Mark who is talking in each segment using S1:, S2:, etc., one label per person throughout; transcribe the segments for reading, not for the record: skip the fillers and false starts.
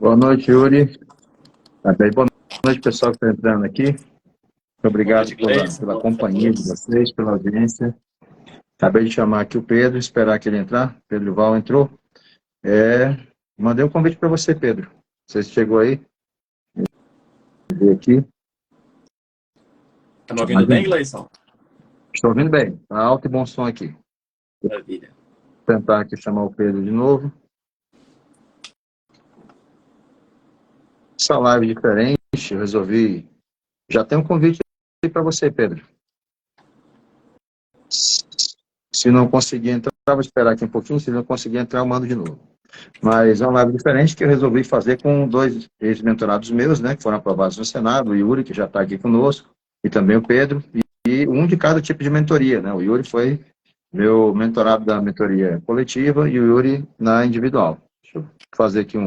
S1: Boa noite, Yuri. Boa noite, pessoal que está entrando aqui. Muito obrigado pela companhia de vocês, pela audiência. Acabei de chamar aqui o Pedro, esperar que ele entrar. Pedro Val entrou. Mandei um convite para você, Pedro. Você chegou aí? Veio aqui.
S2: Está me ouvindo bem, Gleison?
S1: Estou ouvindo bem. Está alto e bom som aqui.
S2: Maravilha.
S1: Vou tentar aqui chamar o Pedro de novo. Essa live diferente, eu resolvi... Já tem um convite aí para você, Pedro. Se não conseguir entrar, vou esperar aqui um pouquinho. Se não conseguir entrar, eu mando de novo. Mas é uma live diferente que eu resolvi fazer com dois ex-mentorados meus, né, que foram aprovados no Senado, o Yuri, que já está aqui conosco, e também o Pedro, e um de cada tipo de mentoria, né? O Yuri foi meu mentorado da mentoria coletiva e o Yuri na individual. Deixa eu fazer aqui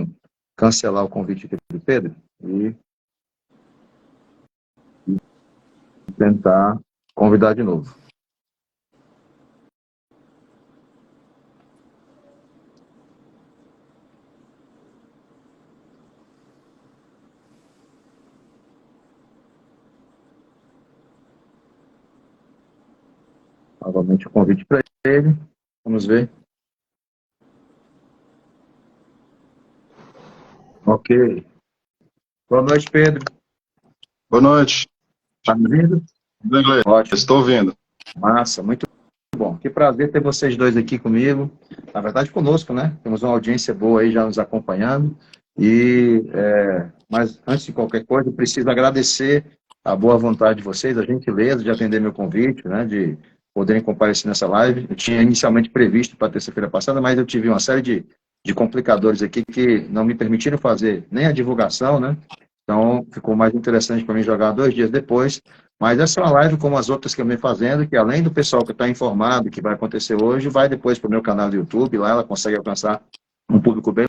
S1: cancelar o convite aqui do Pedro e tentar convidar de novo. Novamente o convite para ele. Vamos ver. Ok. Boa noite, Pedro.
S3: Boa noite.
S1: Está me ouvindo?
S3: Tudo bem,
S1: Ótimo.
S3: Estou ouvindo.
S1: Massa, muito bom. Que prazer ter vocês dois aqui comigo. Na verdade, conosco, né? Temos uma audiência boa aí já nos acompanhando. Mas antes de qualquer coisa, eu preciso agradecer a boa vontade de vocês, a gentileza de atender meu convite, né? De poderem comparecer nessa live. Eu tinha inicialmente previsto para terça-feira passada, mas eu tive uma série de complicadores aqui que não me permitiram fazer nem a divulgação, né? Então, ficou mais interessante para mim jogar 2 dias depois. Mas essa é uma live como as outras que eu venho fazendo, que além do pessoal que está informado que vai acontecer hoje, vai depois para o meu canal do YouTube, lá ela consegue alcançar um público bem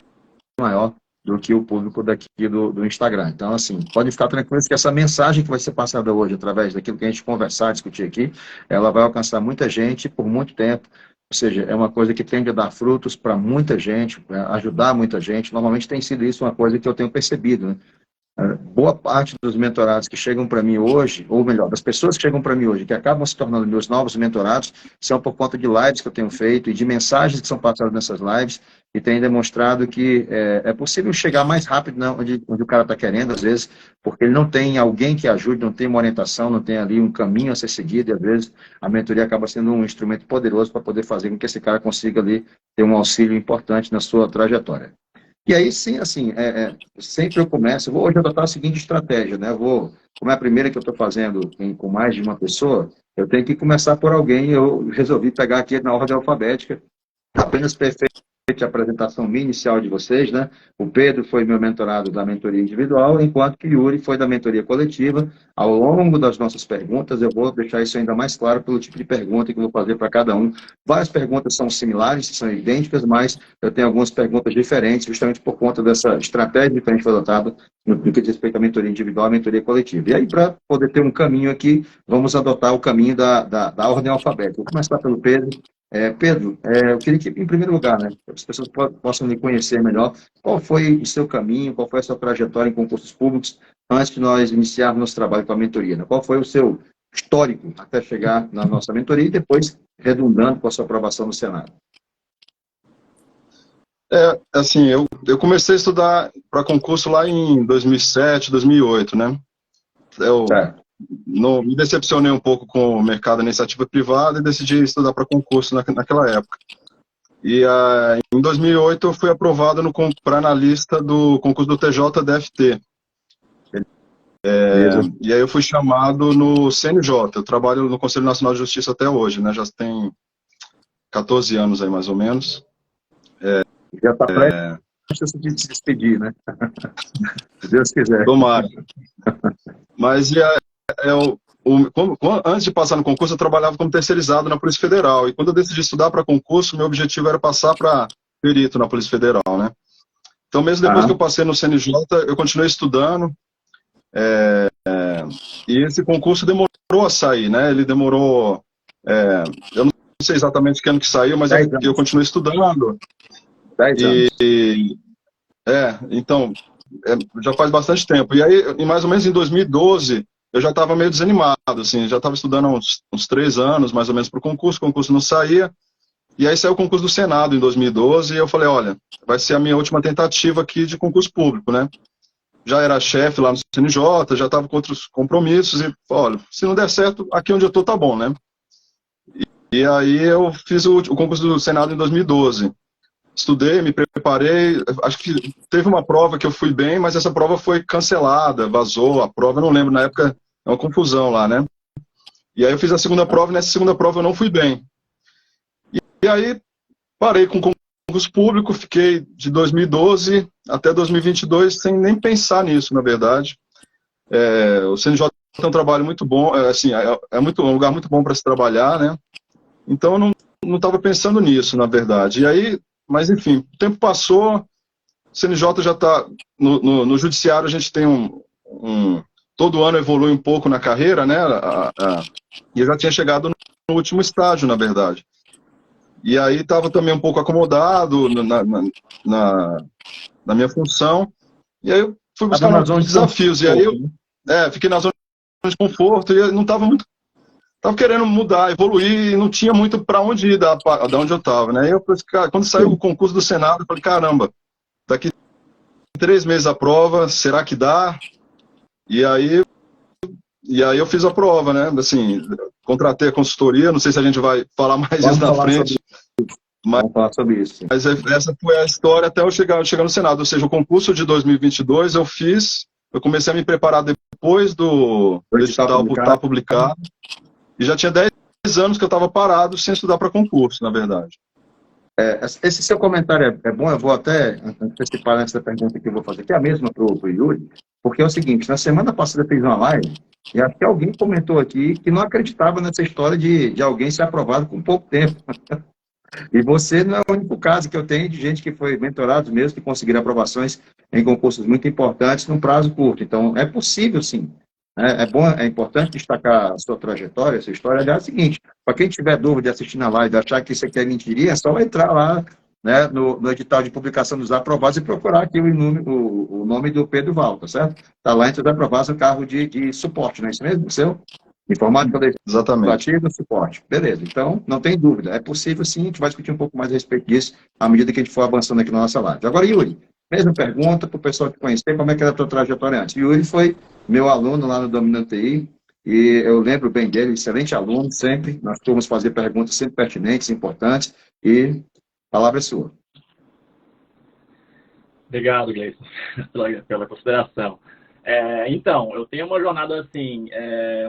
S1: maior do que o público daqui do Instagram. Então, assim, pode ficar tranquilo que essa mensagem que vai ser passada hoje, através daquilo que a gente conversar, discutir aqui, ela vai alcançar muita gente por muito tempo. Ou seja, é uma coisa que tende a dar frutos para muita gente, ajudar muita gente. Normalmente tem sido isso uma coisa que eu tenho percebido, né? Boa parte dos mentorados que chegam para mim hoje, ou melhor, das pessoas que chegam para mim hoje, que acabam se tornando meus novos mentorados, são por conta de lives que eu tenho feito e de mensagens que são passadas nessas lives, e tem demonstrado que é possível chegar mais rápido onde o cara está querendo, às vezes, porque ele não tem alguém que ajude, não tem uma orientação, não tem ali um caminho a ser seguido, e às vezes a mentoria acaba sendo um instrumento poderoso para poder fazer com que esse cara consiga ali ter um auxílio importante na sua trajetória. E aí, sim, assim, sempre eu começo, vou hoje adotar a seguinte estratégia, né? Como é a primeira que eu estou fazendo com mais de uma pessoa, eu tenho que começar por alguém, eu resolvi pegar aqui na ordem alfabética, apenas perfeito a apresentação minha inicial de vocês, né? O Pedro foi meu mentorado da mentoria individual, enquanto que o Yuri foi da mentoria coletiva. Ao longo das nossas perguntas, eu vou deixar isso ainda mais claro pelo tipo de pergunta que eu vou fazer para cada um. Várias perguntas são similares, são idênticas, mas eu tenho algumas perguntas diferentes, justamente por conta dessa estratégia diferente que foi adotada no que diz respeito à mentoria individual e à mentoria coletiva. E aí, para poder ter um caminho aqui, vamos adotar o caminho da ordem alfabética. Vou começar pelo Pedro. Pedro, eu queria que, em primeiro lugar, né, as pessoas possam lhe conhecer melhor, qual foi o seu caminho, qual foi a sua trajetória em concursos públicos, antes de nós iniciarmos nosso trabalho com a mentoria, né? Qual foi o seu histórico até chegar na nossa mentoria e depois redundando com a sua aprovação no Senado?
S3: Assim, eu comecei a estudar para concurso lá em 2007, 2008, né? Não me decepcionei um pouco com o mercado da iniciativa privada e decidi estudar para concurso naquela época. E em 2008 eu fui aprovado para analista do concurso do TJDFT. E aí eu fui chamado no CNJ. Eu trabalho no Conselho Nacional de Justiça até hoje, né? Já tem 14 anos aí, mais ou menos.
S1: Já está prestes a se despedir, né? Se Deus quiser.
S3: Tomara. Mas antes de passar no concurso, eu trabalhava como terceirizado na Polícia Federal. E quando eu decidi estudar para concurso, meu objetivo era passar para perito na Polícia Federal, né? Então, mesmo depois que eu passei no CNJ, eu continuei estudando. E esse concurso demorou a sair, né? Ele demorou... eu não sei exatamente que ano que saiu, mas eu continuei estudando.
S1: 10 anos.
S3: Então, já faz bastante tempo. E aí, mais ou menos em 2012, eu já estava meio desanimado, assim, já estava estudando há uns 3 anos, mais ou menos, para o concurso não saía. E aí saiu o concurso do Senado em 2012, e eu falei, olha, vai ser a minha última tentativa aqui de concurso público, né? Já era chefe lá no CNJ, já estava com outros compromissos, e olha, se não der certo, aqui onde eu estou tá bom, né? E aí eu fiz o concurso do Senado em 2012. Estudei, me preparei, acho que teve uma prova que eu fui bem, mas essa prova foi cancelada, vazou a prova, eu não lembro, na época é uma confusão lá, né? E aí eu fiz a segunda prova, e nessa segunda prova eu não fui bem. E aí parei com o concurso público, fiquei de 2012 até 2022 sem nem pensar nisso, na verdade. O CNJ tem um trabalho muito bom, assim, um lugar muito bom para se trabalhar, né? Então eu não estava pensando nisso, na verdade. E aí, mas enfim, o tempo passou, o CNJ já está no judiciário, a gente tem todo ano evolui um pouco na carreira, né? E eu já tinha chegado no último estágio, na verdade. E aí estava também um pouco acomodado na minha função. E aí eu fui buscar uns desafios. E aí eu fiquei na zona de conforto e eu não estava muito. Estava querendo mudar, evoluir, e não tinha muito para onde ir da onde eu estava, né? E eu, quando saiu o concurso do Senado, eu falei, caramba, daqui 3 meses a prova, será que dá? E aí eu fiz a prova, né? Assim, contratei a consultoria, não sei se a gente vai falar mais disso na frente.
S1: Vamos falar sobre isso.
S3: Mas essa foi a história até eu chegar no Senado. Ou seja, o concurso de 2022 eu comecei a me preparar depois do edital estar publicado. E já tinha 10 anos que eu estava parado sem estudar para concurso, na verdade.
S1: Esse seu comentário é bom, eu vou até antecipar nessa pergunta que eu vou fazer, que é a mesma para o Yuri, porque é o seguinte, na semana passada eu fiz uma live, e acho que alguém comentou aqui que não acreditava nessa história de alguém ser aprovado com pouco tempo. E você não é o único caso que eu tenho de gente que foi mentorado mesmo, que conseguiram aprovações em concursos muito importantes num prazo curto. Então, é possível, sim. É importante destacar a sua trajetória, a sua história. Aliás, é o seguinte, para quem tiver dúvida de assistir na live, achar que isso aqui é mentirinha, é só entrar lá, né, no edital de publicação dos aprovados e procurar aqui o nome do Pedro Val, tá certo? Está lá entre os aprovados no cargo de suporte, não é isso mesmo? O seu? Informática legislativa, suporte. Beleza, então, não tem dúvida. É possível, sim, a gente vai discutir um pouco mais a respeito disso à medida que a gente for avançando aqui na nossa live. Agora, Yuri, mesma pergunta para o pessoal te conhecer, como é que era a tua trajetória antes? Yuri foi meu aluno lá no Dominante TI, e eu lembro bem dele, excelente aluno, sempre. Nós fomos fazer perguntas sempre pertinentes, importantes, e a palavra é sua.
S2: Obrigado, Gleison, pela consideração. Então, eu tenho uma jornada assim,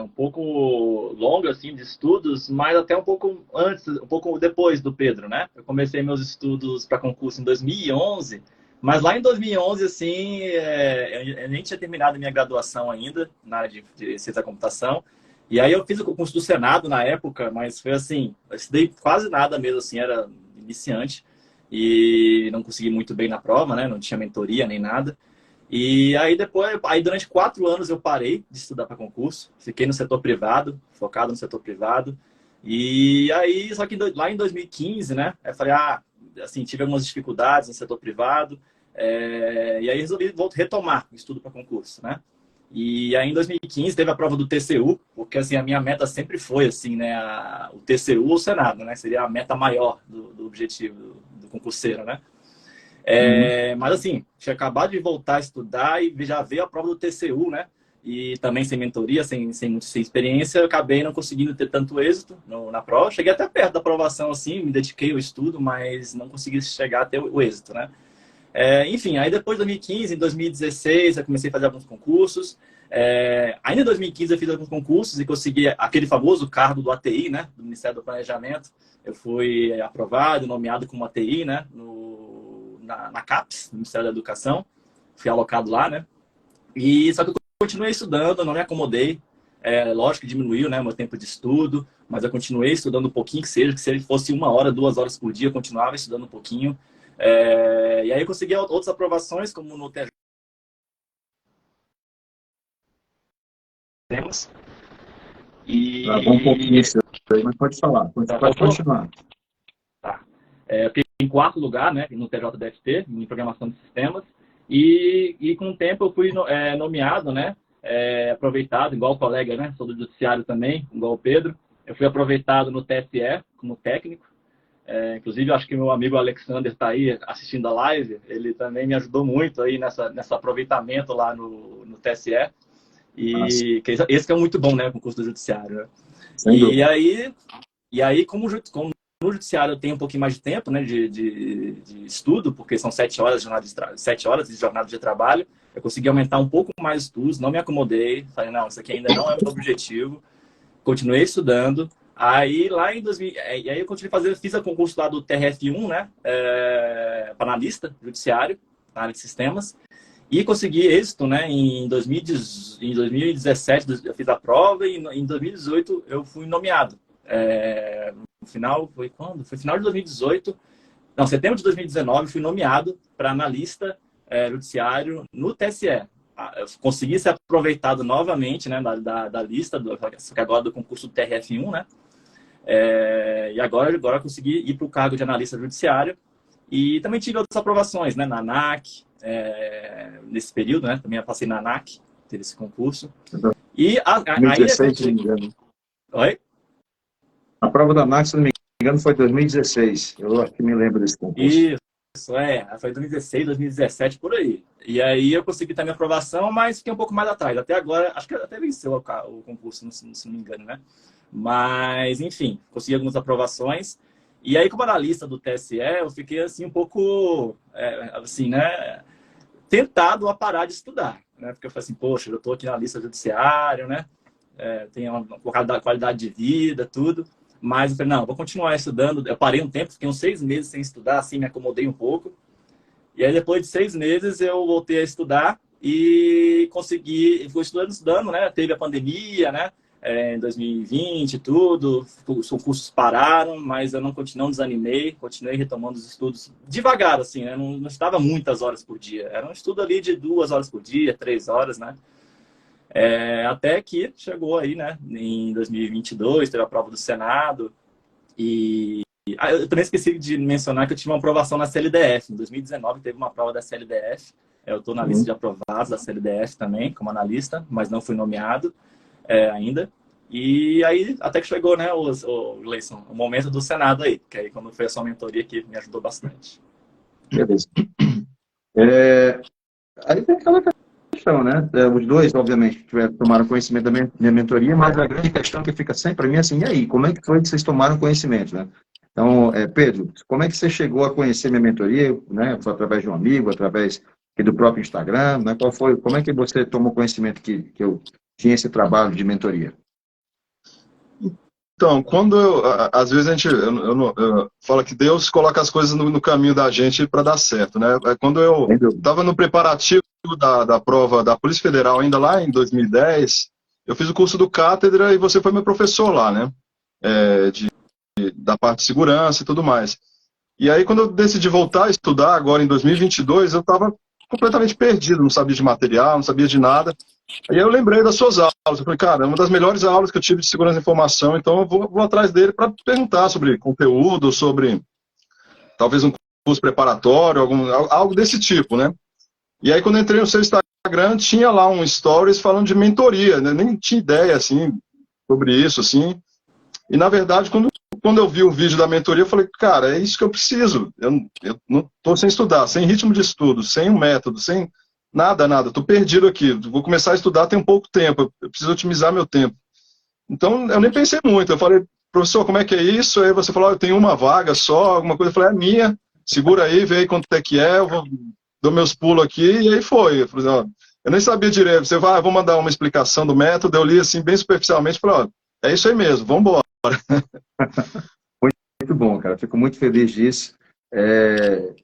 S2: um pouco longa assim, de estudos, mas até um pouco antes, um pouco depois do Pedro, né? Eu comecei meus estudos para concurso em 2011, mas lá em 2011, assim, eu nem tinha terminado minha graduação ainda na área de ciência da computação. E aí eu fiz o concurso do Senado na época, mas foi assim, eu estudei quase nada mesmo, assim, era iniciante e não consegui muito bem na prova, né? Não tinha mentoria nem nada. E aí durante 4 anos eu parei de estudar para concurso, fiquei no setor privado, focado no setor privado. E aí, só que lá em 2015, né, eu falei, assim, tive algumas dificuldades no setor privado, e aí resolvi retomar o estudo para concurso, né. E aí em 2015 teve a prova do TCU, porque assim, a minha meta sempre foi assim, né, o TCU ou o Senado, né, seria a meta maior do objetivo do concurseiro, né. Mas assim, tinha acabado de voltar a estudar e já veio a prova do TCU, né? E também sem mentoria, sem experiência, eu acabei não conseguindo ter tanto êxito na prova. Cheguei até perto da aprovação, assim, me dediquei ao estudo, mas não consegui chegar até o êxito, né? Enfim, aí depois de 2015, em 2016, eu comecei a fazer alguns concursos. Ainda em 2015 eu fiz alguns concursos e consegui aquele famoso cargo do ATI, né? Do Ministério do Planejamento. Eu fui aprovado, nomeado como ATI, né? Na CAPES, no Ministério da Educação. Fui alocado lá, né? E só que eu continuei estudando, não me acomodei. Lógico que diminuiu, né, meu tempo de estudo, mas eu continuei estudando um pouquinho, que se ele fosse 1 hora, 2 horas por dia, eu continuava estudando um pouquinho. E aí eu consegui outras aprovações, como no TJ.
S1: Travou um pouquinho isso aí, mas pode falar, pode continuar.
S2: Tá. Eu fiquei em 4º lugar, né, no TJDFT, em Programação de Sistemas. E com o tempo eu fui nomeado, né? Aproveitado, igual o colega, né? Sou do judiciário também, igual o Pedro. Eu fui aproveitado no TSE como técnico. Inclusive, eu acho que meu amigo Alexander está aí assistindo a live. Ele também me ajudou muito aí nessa aproveitamento lá no TSE. E esse que é muito bom, né? O concurso do judiciário, né? E aí, como no judiciário eu tenho um pouquinho mais de tempo, né, de estudo, porque são 7 horas de jornada de trabalho, eu consegui aumentar um pouco mais os estudos, não me acomodei, falei, não, isso aqui ainda não é o meu objetivo, continuei estudando. Aí, lá em 2000, aí eu continuei fiz o concurso lá do TRF1, né, para analista judiciário, na área de sistemas, e consegui êxito, né, em 2017 eu fiz a prova e em 2018 eu fui nomeado. No final, foi quando? Foi final de 2018, não, setembro de 2019, fui nomeado para analista judiciário no TSE. Eu consegui ser aproveitado novamente, né, da lista, só que agora do concurso do TRF1, né, e agora eu consegui ir para o cargo de analista judiciário e também tive outras aprovações, né, na ANAC, nesse período, né, também passei na ANAC, teve esse concurso. E aí... Oi?
S1: A prova da ANAC, se não me engano, foi 2016. Eu acho que me lembro desse concurso.
S2: Isso, foi 2016, 2017, por aí. E aí eu consegui também a aprovação, mas fiquei um pouco mais atrás. Até agora, acho que até venceu o concurso, se não me engano, né? Mas, enfim, consegui algumas aprovações. E aí, como analista do TSE, eu fiquei, assim, um pouco, assim, né? Tentado a parar de estudar, né? Porque eu falei assim, poxa, eu estou aqui na lista judiciária, né? Tem uma qualidade de vida, tudo. Mas eu falei, não, vou continuar estudando. Eu parei um tempo, fiquei uns 6 meses sem estudar, assim, me acomodei um pouco. E aí, depois de 6 meses, eu voltei a estudar e consegui... Fui estudando, né? Teve a pandemia, né? Em 2020 e tudo. Os concursos pararam, mas eu não desanimei. Continuei retomando os estudos devagar, assim, né? Não estudava muitas horas por dia. Era um estudo ali de 2 horas por dia, 3 horas, né? Até que chegou aí, né, em 2022, teve a prova do Senado, e eu também esqueci de mencionar que eu tive uma aprovação na CLDF, em 2019 teve uma prova da CLDF, eu estou na lista de aprovados da CLDF também, como analista, mas não fui nomeado ainda, e aí até que chegou, né, Gleison, o momento do Senado aí, que aí quando foi a sua mentoria que me ajudou bastante.
S1: Beleza. Aí tem aquela questão, né? Os dois, obviamente, tomaram conhecimento da minha mentoria, mas a grande questão que fica sempre para mim é assim, e aí, como é que foi que vocês tomaram conhecimento, né? Então, Pedro, como é que você chegou a conhecer minha mentoria, né? Foi através de um amigo, através do próprio Instagram, né? Como é que você tomou conhecimento que eu tinha esse trabalho de mentoria?
S3: Então, às vezes a gente fala que Deus coloca as coisas no caminho da gente para dar certo, né? Quando eu estava no preparativo da prova da Polícia Federal, ainda lá em 2010, eu fiz o curso do Cátedra e você foi meu professor lá, né? Da parte de segurança e tudo mais. E aí, quando eu decidi voltar a estudar, agora em 2022, eu estava completamente perdido, não sabia de material, não sabia de nada. Aí eu lembrei das suas aulas, eu falei, cara, é uma das melhores aulas que eu tive de segurança da informação, então eu vou atrás dele para perguntar sobre conteúdo, sobre talvez um curso preparatório, algo desse tipo, né? E aí, quando eu entrei no seu Instagram, tinha lá um stories falando de mentoria, né? Nem tinha ideia, assim, sobre isso, assim. E, na verdade, quando eu vi o vídeo da mentoria, eu falei, cara, é isso que eu preciso. Eu não estou sem estudar, sem ritmo de estudo, sem um método, sem nada. Estou perdido aqui. Vou começar a estudar tem pouco tempo. Eu preciso otimizar meu tempo. Então, eu nem pensei muito. Eu falei, professor, como é que é isso? Aí você falou, eu tenho uma vaga só, alguma coisa. Eu falei, é minha. Segura aí, vê aí quanto é que é. Eu dou meus pulos aqui. E aí foi. Eu falei, ó, eu nem sabia direito. Você vai, vou mandar uma explicação do método. Eu li assim, bem superficialmente. Falei, ó, é isso aí mesmo, vamos embora.
S1: Muito bom, cara. Fico muito feliz disso.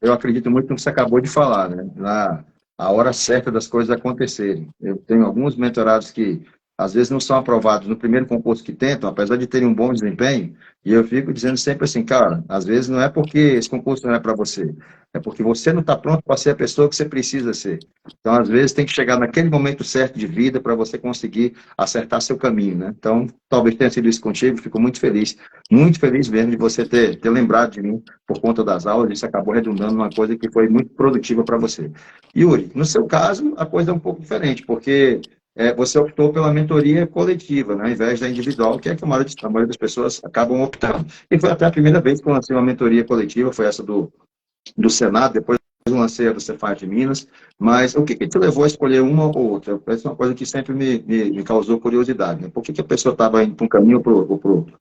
S1: Eu acredito muito no que você acabou de falar, né? A hora certa das coisas acontecerem. Eu tenho alguns mentorados que às vezes não são aprovados no primeiro concurso que tentam, apesar de terem um bom desempenho, e eu fico dizendo sempre assim, cara, às vezes não é porque esse concurso não é para você, é porque você não está pronto para ser a pessoa que você precisa ser. Então, às vezes, tem que chegar naquele momento certo de vida para você conseguir acertar seu caminho, né? Então, talvez tenha sido isso contigo, fico muito feliz mesmo de você ter lembrado de mim por conta das aulas, isso acabou redundando numa coisa que foi muito produtiva para você. Yuri, no seu caso, a coisa é um pouco diferente, porque você optou pela mentoria coletiva, né, ao invés da individual, que é que a maioria das pessoas acabam optando. E foi até a primeira vez que eu lancei uma mentoria coletiva, foi essa do Senado, depois eu lancei a do Cefaz de Minas, mas o que te levou a escolher uma ou outra? Essa é uma coisa que sempre me causou curiosidade, né? Por que a pessoa estava indo para um caminho ou para o outro?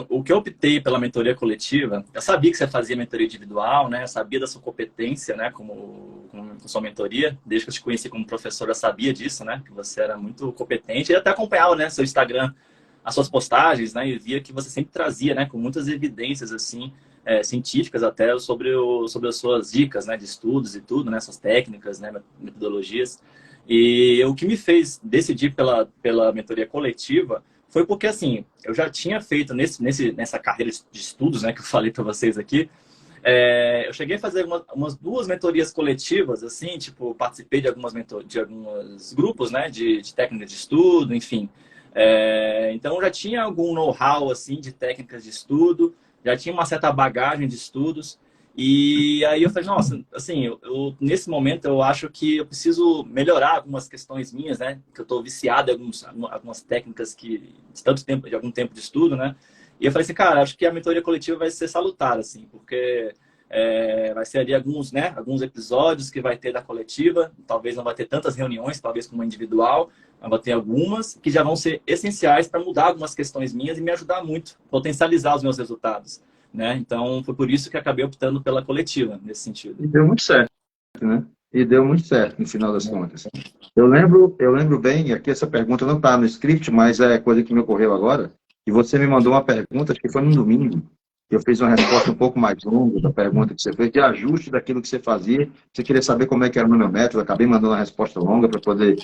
S2: O que eu optei pela mentoria coletiva, eu sabia que você fazia mentoria individual, né? Eu sabia da sua competência, né? Com sua mentoria. Desde que eu te conheci como professor, eu sabia disso, né? Que você era muito competente. E até acompanhava, né? Seu Instagram, as suas postagens, né? E via que você sempre trazia, né? Com muitas evidências, assim, científicas até sobre as suas dicas, né? De estudos e tudo, né? Suas técnicas, né? Metodologias. E o que me fez decidir pela mentoria coletiva foi porque, assim, eu já tinha feito nessa carreira de estudos, né, que eu falei para vocês aqui, eu cheguei a fazer umas 2 mentorias coletivas, assim, tipo, participei de alguns grupos, né, de técnicas de estudo, enfim. Então, já tinha algum know-how, assim, de técnicas de estudo, já tinha uma certa bagagem de estudos, e aí eu falei, nossa, assim, nesse momento eu acho que eu preciso melhorar algumas questões minhas, né? Que eu estou viciado em algumas técnicas de algum tempo de estudo, né? E eu falei assim, cara, acho que a mentoria coletiva vai ser salutar, assim, porque vai ser ali alguns episódios que vai ter da coletiva, talvez não vai ter tantas reuniões, talvez como individual, mas vai ter algumas que já vão ser essenciais para mudar algumas questões minhas e me ajudar muito, potencializar os meus resultados. Né? Então, foi por isso que acabei optando pela coletiva, nesse sentido.
S1: E deu muito certo, né? E deu muito certo, no final das contas. Eu lembro bem, aqui essa pergunta não está no script, mas é coisa que me ocorreu agora, e você me mandou uma pergunta, acho que foi no domingo, eu fiz uma resposta um pouco mais longa da pergunta que você fez, de ajuste daquilo que você fazia. Você queria saber como é que era o meu método, acabei mandando uma resposta longa para poder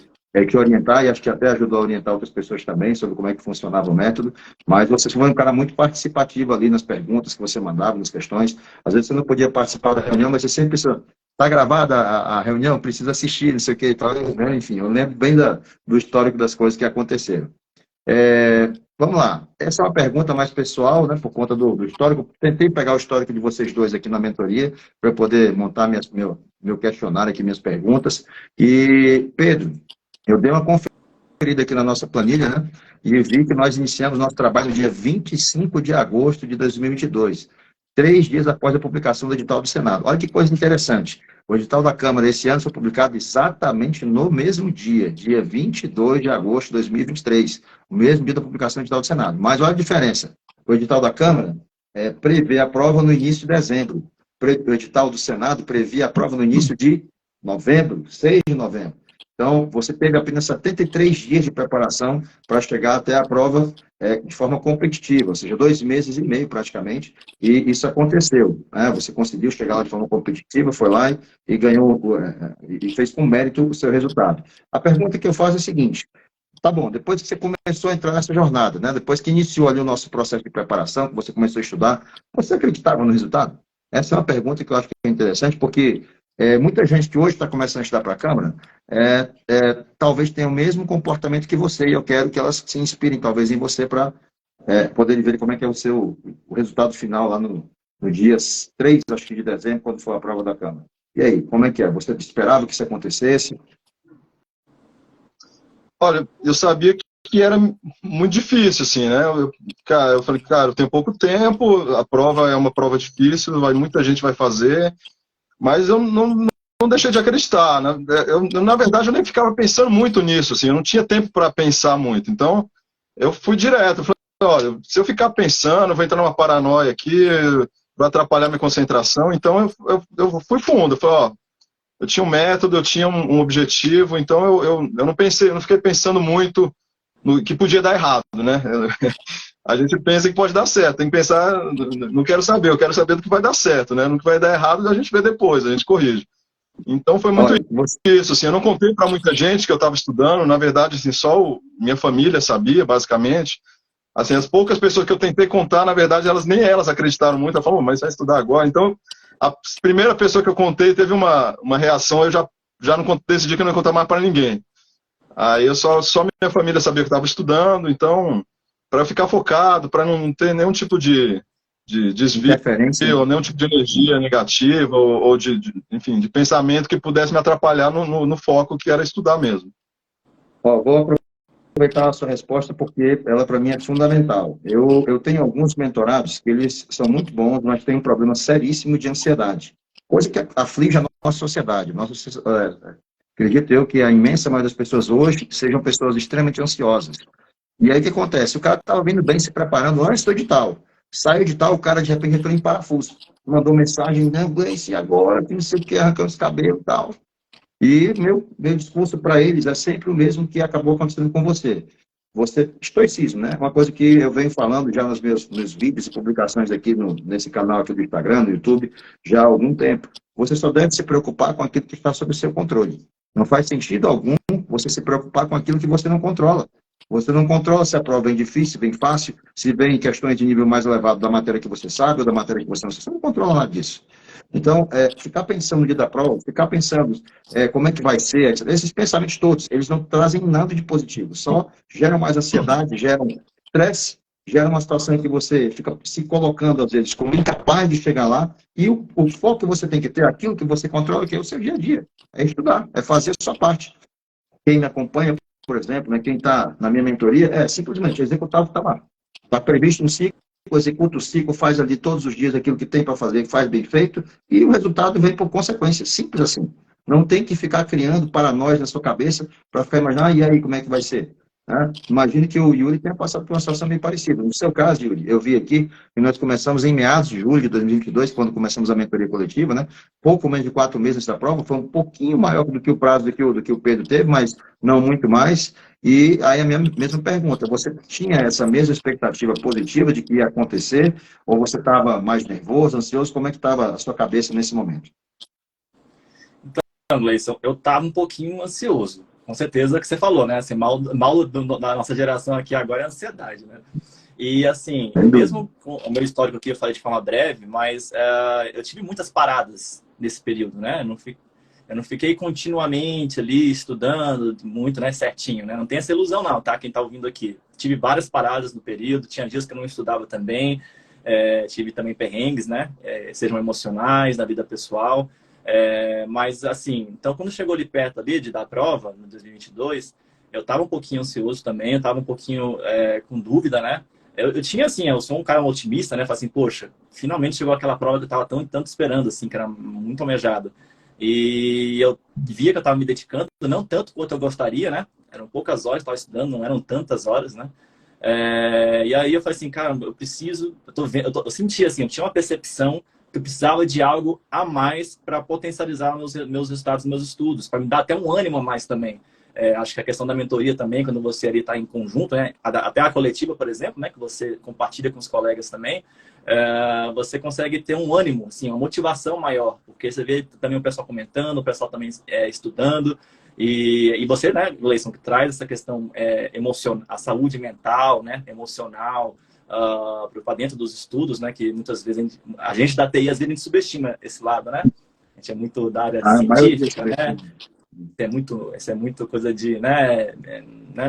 S1: te orientar, e acho que até ajudou a orientar outras pessoas também sobre como é que funcionava o método. Mas você foi um cara muito participativo ali nas perguntas que você mandava, nas questões. Às vezes você não podia participar da reunião, mas você sempre pensou, está gravada a reunião, precisa assistir, não sei o que e tal. Né? Enfim, eu lembro bem do histórico das coisas que aconteceram. Vamos lá. Essa é uma pergunta mais pessoal, né, por conta do histórico. Tentei pegar o histórico de vocês dois aqui na mentoria para eu poder montar meu questionário aqui, minhas perguntas. E, Pedro, eu dei uma conferida aqui na nossa planilha, né, e vi que nós iniciamos nosso trabalho no dia 25 de agosto de 2022, 3 dias após a publicação do edital do Senado. Olha que coisa interessante. O edital da Câmara esse ano foi publicado exatamente no mesmo dia 22 de agosto de 2023, o mesmo dia da publicação do edital do Senado. Mas olha a diferença. O edital da Câmara prevê a prova no início de dezembro. O edital do Senado previa a prova no início de novembro, 6 de novembro. Então, você teve apenas 73 dias de preparação para chegar até a prova de forma competitiva, ou seja, 2 meses e meio praticamente, e isso aconteceu. Né? Você conseguiu chegar lá de forma competitiva, foi lá e ganhou, e fez com mérito o seu resultado. A pergunta que eu faço é a seguinte, tá bom, depois que você começou a entrar nessa jornada, né? Depois que iniciou ali o nosso processo de preparação, que você começou a estudar, você acreditava no resultado? Essa é uma pergunta que eu acho que é interessante, porque muita gente que hoje está começando a estudar para a Câmara, talvez tenha o mesmo comportamento que você, e eu quero que elas se inspirem, talvez, em você, para poderem ver como é que é o resultado final lá no dia 3, acho que de dezembro, quando for a prova da Câmara. E aí, como é que é? Você esperava que isso acontecesse?
S3: Olha, eu sabia que era muito difícil, assim, né? Eu falei, cara, eu tenho pouco tempo, a prova é uma prova difícil, muita gente vai fazer, mas eu não deixei de acreditar, né? Na verdade, eu nem ficava pensando muito nisso, assim, eu não tinha tempo para pensar muito. Então, eu fui direto. Eu falei, olha, se eu ficar pensando, eu vou entrar numa paranoia aqui, vai atrapalhar minha concentração. Então, eu fui fundo. Eu falei, ó, eu tinha um método, eu tinha um objetivo, então eu não fiquei pensando muito no que podia dar errado, né? A gente pensa que pode dar certo, tem que pensar, não quero saber, eu quero saber do que vai dar certo, né? No que vai dar errado, a gente vê depois, a gente corrige. Então foi muito
S1: Olha, você,
S3: isso, assim, eu não contei para muita gente que eu estava estudando, na verdade, assim, minha família sabia, basicamente. Assim, as poucas pessoas que eu tentei contar, na verdade, nem elas acreditaram muito, elas falaram, mas vai estudar agora? Então, a primeira pessoa que eu contei teve uma reação, eu já não contei, decidi que eu não ia contar mais para ninguém. Aí eu só minha família sabia que eu estava estudando, então, para eu ficar focado, para não ter nenhum tipo de desvio,
S1: interferência, né?
S3: ou nenhum tipo de energia negativa, ou enfim, de pensamento que pudesse me atrapalhar no foco que era estudar mesmo.
S1: Ó, vou aproveitar a sua resposta porque ela para mim é fundamental. Eu tenho alguns mentorados que eles são muito bons, mas têm um problema seríssimo de ansiedade, coisa que aflige a nossa sociedade. Acredito eu que a imensa maioria das pessoas hoje sejam pessoas extremamente ansiosas. E aí o que acontece? O cara estava vindo bem, se preparando antes do edital. Sai o edital, o cara de repente entrou em parafuso. Mandou mensagem, não, Gleice, agora, que não sei o que, arrancando os cabelos e tal. E meu discurso para eles é sempre o mesmo que acabou acontecendo com você. Estoicismo, né? Uma coisa que eu venho falando já nos meus vídeos e publicações aqui nesse canal aqui do Instagram, no YouTube, já há algum tempo. Você só deve se preocupar com aquilo que está sob o seu controle. Não faz sentido algum você se preocupar com aquilo que você não controla. Você não controla se a prova vem difícil, vem fácil, se vem questões de nível mais elevado da matéria que você sabe ou da matéria que você não sabe. Você não controla nada disso. Então, ficar pensando no dia da prova, ficar pensando como é que vai ser, esses pensamentos todos, eles não trazem nada de positivo, só geram mais ansiedade, geram estresse, geram uma situação em que você fica se colocando, às vezes, como incapaz de chegar lá, e o foco que você tem que ter, aquilo que você controla, que é o seu dia a dia, é estudar, é fazer a sua parte. Quem me acompanha, por exemplo, né, quem está na minha mentoria, simplesmente executar o que está lá. Está previsto um ciclo, executa o ciclo, faz ali todos os dias aquilo que tem para fazer, faz bem feito, e o resultado vem por consequência, simples assim. Não tem que ficar criando paranoias na sua cabeça para ficar imaginando, e aí, como é que vai ser? Né? Imagine que o Yuri tenha passado por uma situação bem parecida. No seu caso, Yuri, eu vi aqui que nós começamos em meados de julho de 2022, quando começamos a mentoria coletiva, né? Pouco menos de 4 meses da prova, foi um pouquinho maior do que o prazo do que o Pedro teve, mas não muito mais. E aí a minha mesma pergunta, você tinha essa mesma expectativa positiva de que ia acontecer, ou você estava mais nervoso, ansioso? Como é que estava a sua cabeça nesse momento?
S2: Então, Gleison, eu estava um pouquinho ansioso. Com certeza que você falou, né? Assim, mal da nossa geração aqui agora é ansiedade, né? E assim, mesmo com o meu histórico aqui, eu falei de forma breve, mas eu tive muitas paradas nesse período, né? Eu não fiquei continuamente ali estudando muito, né, certinho, né? Não tem essa ilusão não, tá? Quem tá ouvindo aqui. Tive várias paradas no período, tinha dias que eu não estudava também, tive também perrengues, né? Sejam emocionais, na vida pessoal. Mas assim, então quando chegou ali perto ali da prova, no 2022, eu tava um pouquinho ansioso também, eu tava um pouquinho com dúvida, né? Eu tinha assim, eu sou um cara otimista, né? Falei assim, poxa, finalmente chegou aquela prova que eu tava tanto esperando, assim, que era muito almejado. E eu via que eu estava me dedicando, não tanto quanto eu gostaria, né? Eram poucas horas que eu estava estudando, não eram tantas horas, né? E aí eu falei assim, cara, eu preciso, eu senti assim, eu tinha uma percepção que eu precisava de algo a mais para potencializar meus resultados, meus estudos, para me dar até um ânimo a mais também. Acho que a questão da mentoria também, quando você ali está em conjunto, né? Até a coletiva, por exemplo, né? Que você compartilha com os colegas também, você consegue ter um ânimo, assim, uma motivação maior, porque você vê também o pessoal comentando, o pessoal também estudando, e você, né, Gleison, que traz essa questão emocional, a saúde mental, né, emocional, para dentro dos estudos, né, que muitas vezes a gente da TI, às vezes a gente subestima esse lado, né, a gente é muito da área científica, né, isso é muito coisa de, né,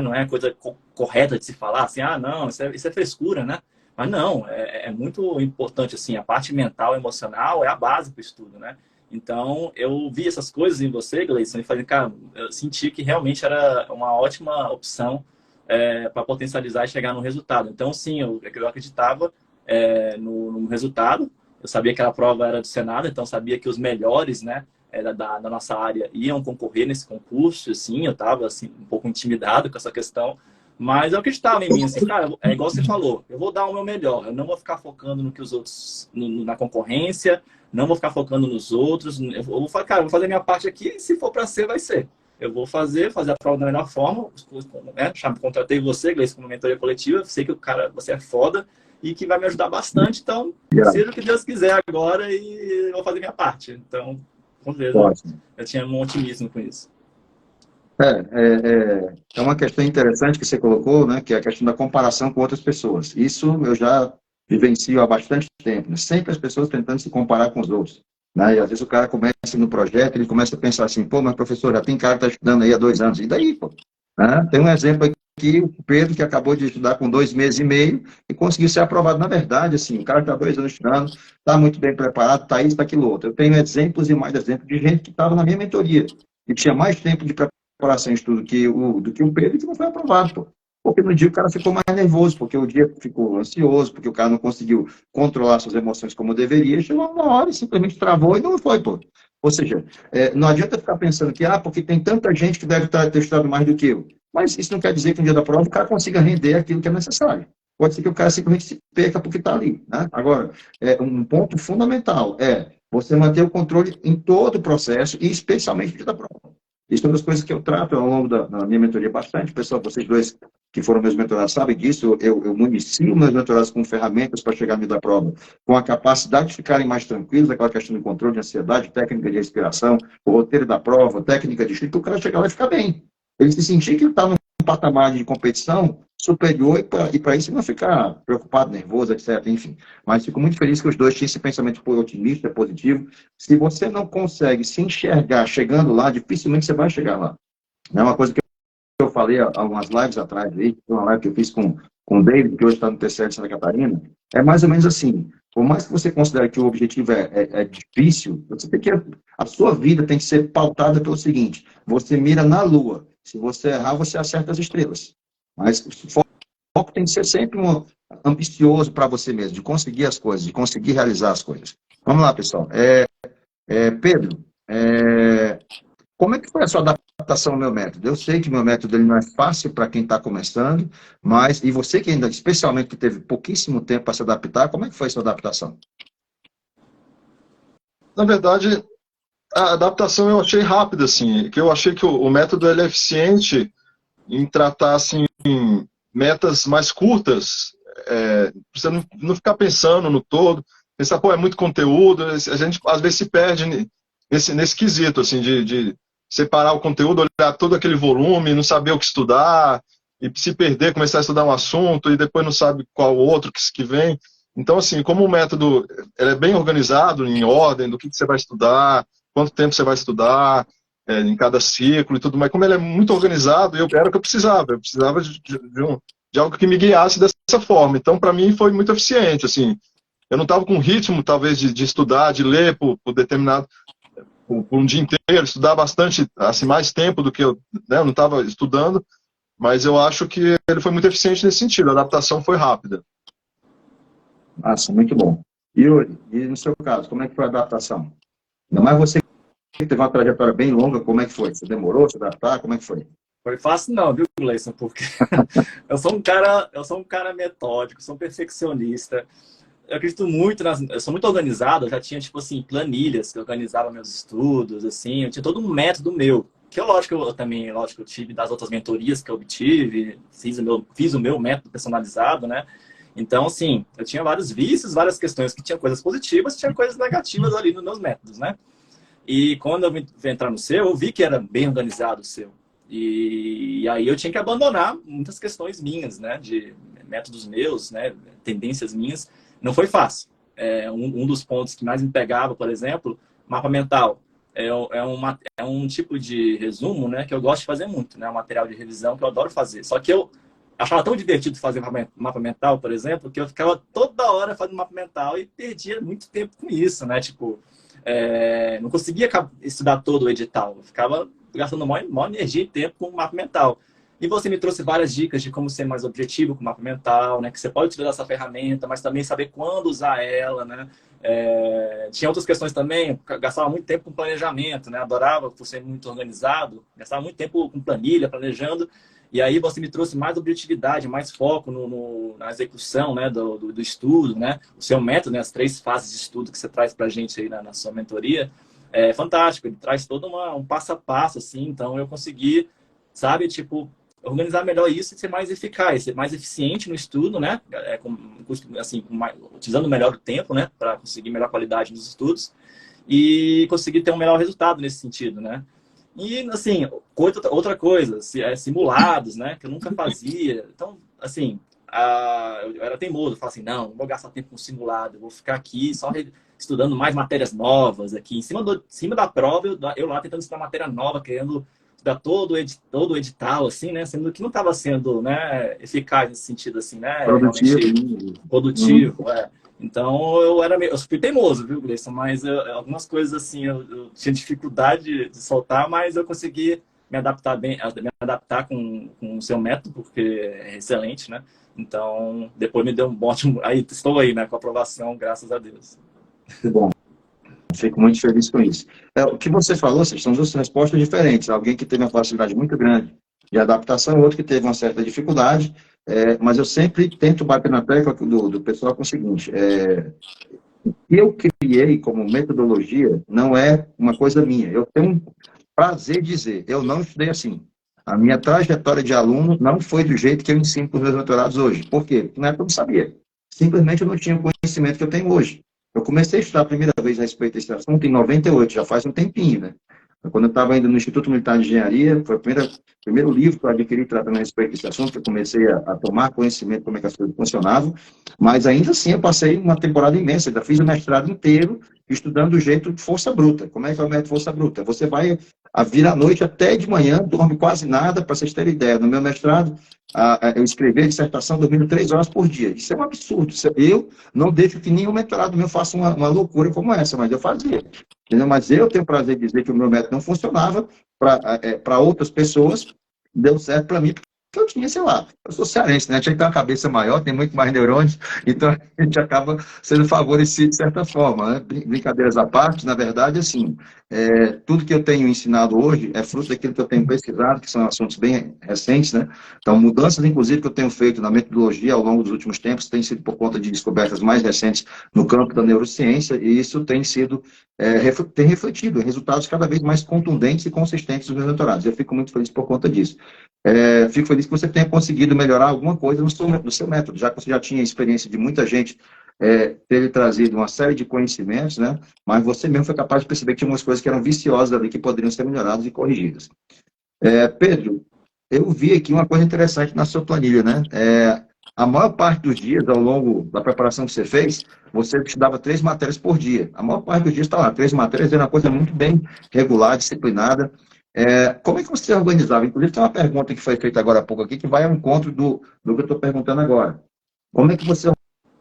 S2: não é coisa correta de se falar, assim, não, isso é frescura, né, mas não, é muito importante, assim, a parte mental, emocional é a base para o estudo, né? Então, eu vi essas coisas em você, Gleison, e falei, cara, eu senti que realmente era uma ótima opção para potencializar e chegar no resultado. Então, sim, eu acreditava no resultado, eu sabia que a prova era do Senado, então sabia que os melhores, né, da nossa área iam concorrer nesse concurso, assim, eu estava assim, um pouco intimidado com essa questão, mas eu acreditava em mim, assim, cara, é igual você falou, eu vou dar o meu melhor, eu não vou ficar focando no que os outros, na concorrência, não vou ficar focando nos outros, eu vou falar, cara, eu vou fazer a minha parte aqui, e se for para ser, vai ser. Eu vou fazer a prova da melhor forma, né? Contratei você, Gleice, como mentoria coletiva, sei que o cara, você é foda e que vai me ajudar bastante, então, seja o que Deus quiser agora e eu vou fazer minha parte. Então, Com certeza.
S1: Ótimo.
S2: Eu tinha um otimismo com isso.
S1: É uma questão interessante que você colocou, né, que é a questão da comparação com outras pessoas. Isso eu já vivencio há bastante tempo, né? Sempre as pessoas tentando se comparar com os outros, né? E às vezes o cara começa no projeto, ele começa a pensar assim, pô, mas professor, já tem cara que está estudando aí há 2 anos, e daí, pô? Né? Tem um exemplo aqui, o Pedro, que acabou de estudar com 2 meses e meio e conseguiu ser aprovado. Na verdade, assim, o cara está 2 anos estudando, está muito bem preparado, está isso, está aquilo outro. Eu tenho exemplos e mais exemplos de gente que estava na minha mentoria, que tinha mais tempo de preparação em estudo do que o Pedro, que não foi aprovado, pô. Porque no dia o cara ficou mais nervoso, porque o dia ficou ansioso, porque o cara não conseguiu controlar suas emoções como deveria, chegou uma hora e simplesmente travou e não foi, pô. Ou seja, não adianta ficar pensando que, porque tem tanta gente que deve ter estudado mais do que eu. Mas isso não quer dizer que no dia da prova o cara consiga render aquilo que é necessário. Pode ser que o cara simplesmente se perca porque está ali, né? Agora, um ponto fundamental é você manter o controle em todo o processo e especialmente no dia da prova. Isso é uma das coisas que eu trato ao longo da minha mentoria bastante. Pessoal, vocês dois que foram meus mentorados sabem disso. Eu municio meus mentorados com ferramentas para chegar no dia da prova, com a capacidade de ficarem mais tranquilos, aquela questão de controle de ansiedade, técnica de respiração, o roteiro da prova, técnica de estudo, para o cara chegar lá e ficar bem. Ele se sentir que ele está num patamar de competição superior e para isso não ficar preocupado, nervoso, etc. Enfim, mas fico muito feliz que os dois tinham esse pensamento otimista, positivo. Se você não consegue se enxergar chegando lá, dificilmente você vai chegar lá. É uma coisa que eu falei há umas lives atrás, aí, uma live que eu fiz com o David, que hoje está no TCL de Santa Catarina, é mais ou menos assim, por mais que você considere que o objetivo é difícil, você tem que, a sua vida tem que ser pautada pelo seguinte, você mira na lua, se você errar, você acerta as estrelas, mas o foco tem que ser sempre ambicioso para você mesmo, de conseguir as coisas, de conseguir realizar as coisas. Vamos lá, pessoal. Pedro, como é que foi a sua adaptação ao meu método? Eu sei que meu método ele não é fácil para quem está começando, mas, e você que ainda, especialmente que teve pouquíssimo tempo para se adaptar, como é que foi a sua adaptação?
S3: Na verdade, a adaptação eu achei rápida, assim, que eu achei que o método ele é eficiente em tratar, assim, metas mais curtas, você não ficar pensando no todo, pensar, pô, é muito conteúdo, a gente às vezes se perde nesse quesito, assim, de separar o conteúdo, olhar todo aquele volume, não saber o que estudar, e se perder, começar a estudar um assunto, e depois não sabe qual outro que vem. Então, assim, como o método ele é bem organizado, em ordem, do que você vai estudar, quanto tempo você vai estudar, em cada ciclo e tudo mais, como ele é muito organizado, era o que eu precisava de algo que me guiasse dessa forma. Então, para mim, foi muito eficiente, assim, eu não estava com ritmo, talvez, de estudar, de ler por determinado, por um dia inteiro, estudar bastante, assim, mais tempo do que eu não estava estudando, mas eu acho que ele foi muito eficiente nesse sentido, a adaptação foi rápida.
S1: Nossa, muito bom. E no seu caso, como é que foi a adaptação? Ainda mais você que teve uma trajetória bem longa, como é que foi? Você demorou a se adaptar? Como é que foi?
S2: Foi fácil não, viu, Gleison? Porque eu sou um cara metódico, sou um perfeccionista. Eu acredito muito eu sou muito organizado, eu já tinha, tipo assim, planilhas que organizava meus estudos, assim, eu tinha todo um método meu. Que eu também, lógico, eu tive das outras mentorias que eu obtive, fiz o meu método personalizado, né? Então, assim, eu tinha vários vícios, várias questões que tinha coisas positivas, tinha coisas negativas ali nos meus métodos, né? E quando eu vim entrar no seu, eu vi que era bem organizado o seu. E aí eu tinha que abandonar muitas questões minhas, né? De métodos meus, né? Tendências minhas. Não foi fácil. Um dos pontos que mais me pegava, por exemplo, mapa mental. É um tipo de resumo, né? Que eu gosto de fazer muito, né? Um material de revisão que eu adoro fazer. Só que eu achava tão divertido fazer mapa mental, por exemplo, que eu ficava toda hora fazendo mapa mental e perdia muito tempo com isso, né? Tipo, não conseguia estudar todo o edital. Eu ficava gastando maior energia e tempo com o mapa mental. E você me trouxe várias dicas de como ser mais objetivo com o mapa mental, né? Que você pode utilizar essa ferramenta, mas também saber quando usar ela, né? Tinha outras questões também, gastava muito tempo com planejamento, né? Adorava por ser muito organizado, gastava muito tempo com planilha, planejando. E aí você me trouxe mais objetividade, mais foco na execução, né, do estudo, né? O seu método, né, as 3 fases de estudo que você traz para a gente aí na sua mentoria, é fantástico. Ele traz todo um passo a passo, assim. Então eu consegui, sabe, tipo, organizar melhor isso e ser mais eficaz, ser mais eficiente no estudo, né? Utilizando melhor o tempo, né, para conseguir melhor qualidade nos estudos. e conseguir ter um melhor resultado nesse sentido, né? E, assim, outra coisa, simulados, né? Que eu nunca fazia. Então, assim, eu era teimoso, eu falava assim, não vou gastar tempo com simulado, eu vou ficar aqui só estudando mais matérias novas aqui. Em cima da prova, eu lá tentando estudar matéria nova, querendo estudar todo o edital, assim, né? Sendo que não estava sendo, né, eficaz nesse sentido, assim, né?
S1: Produtivo.
S2: Realmente produtivo, Então, eu fui teimoso, viu, Gleison? Mas algumas coisas, assim, eu tinha dificuldade de soltar, mas eu consegui me adaptar bem, me adaptar com o seu método, porque é excelente, né? Então, depois me deu um ótimo... Aí, estou aí, né, com a aprovação, graças a Deus.
S1: Muito bom. Fico muito feliz com isso. O que você falou, são duas respostas diferentes. Alguém que teve uma facilidade muito grande de adaptação, outro que teve uma certa dificuldade, mas eu sempre tento bater na tecla do pessoal com o seguinte, o que eu criei como metodologia não é uma coisa minha. Eu tenho prazer de dizer, eu não estudei assim. A minha trajetória de aluno não foi do jeito que eu ensino para os meus doutorados hoje. Por quê? Porque na época eu não sabia. Simplesmente eu não tinha o conhecimento que eu tenho hoje. Eu comecei a estudar a primeira vez a respeito desse assunto em 98, já faz um tempinho, né? Quando eu estava ainda no Instituto Militar de Engenharia, foi o primeiro livro que eu adquiri tratando a respeito desse assunto, que eu comecei a tomar conhecimento de como é que as coisas funcionavam, mas ainda assim eu passei uma temporada imensa, ainda fiz o mestrado inteiro estudando do jeito de força bruta. Como é que é o método de força bruta? Você vai vira à noite até de manhã, dorme quase nada, para vocês terem ideia. No meu mestrado, eu escrevi a dissertação dormindo 3 horas por dia. Isso é um absurdo. Eu não deixo que nenhum mestrado meu faça uma loucura como essa, mas eu fazia. Entendeu? Mas eu tenho prazer de dizer que o meu método não funcionava para outras pessoas, deu certo para mim, porque eu tinha, sei lá, eu sou cearense, né? A gente tem uma cabeça maior, tem muito mais neurônios, então a gente acaba sendo favorecido de certa forma, né? Brincadeiras à parte, na verdade, assim, tudo que eu tenho ensinado hoje é fruto daquilo que eu tenho pesquisado, que são assuntos bem recentes, né? Então, mudanças, inclusive, que eu tenho feito na metodologia ao longo dos últimos tempos, tem sido por conta de descobertas mais recentes no campo da neurociência, e isso tem sido, tem refletido em resultados cada vez mais contundentes e consistentes dos meus doutorados. Eu fico muito feliz por conta disso. Fico feliz que você tenha conseguido melhorar alguma coisa no seu método, já que você já tinha experiência de muita gente ter trazido uma série de conhecimentos, né? Mas você mesmo foi capaz de perceber que tinha umas coisas que eram viciosas ali, que poderiam ser melhoradas e corrigidas. Pedro, eu vi aqui uma coisa interessante na sua planilha, né? A maior parte dos dias, ao longo da preparação que você fez, você estudava 3 matérias por dia. A maior parte dos dias está lá, 3 matérias, é uma coisa muito bem regular, disciplinada. Como é que você se organizava? Inclusive, tem uma pergunta que foi feita agora há pouco aqui, que vai ao encontro do que eu estou perguntando agora. Como é que você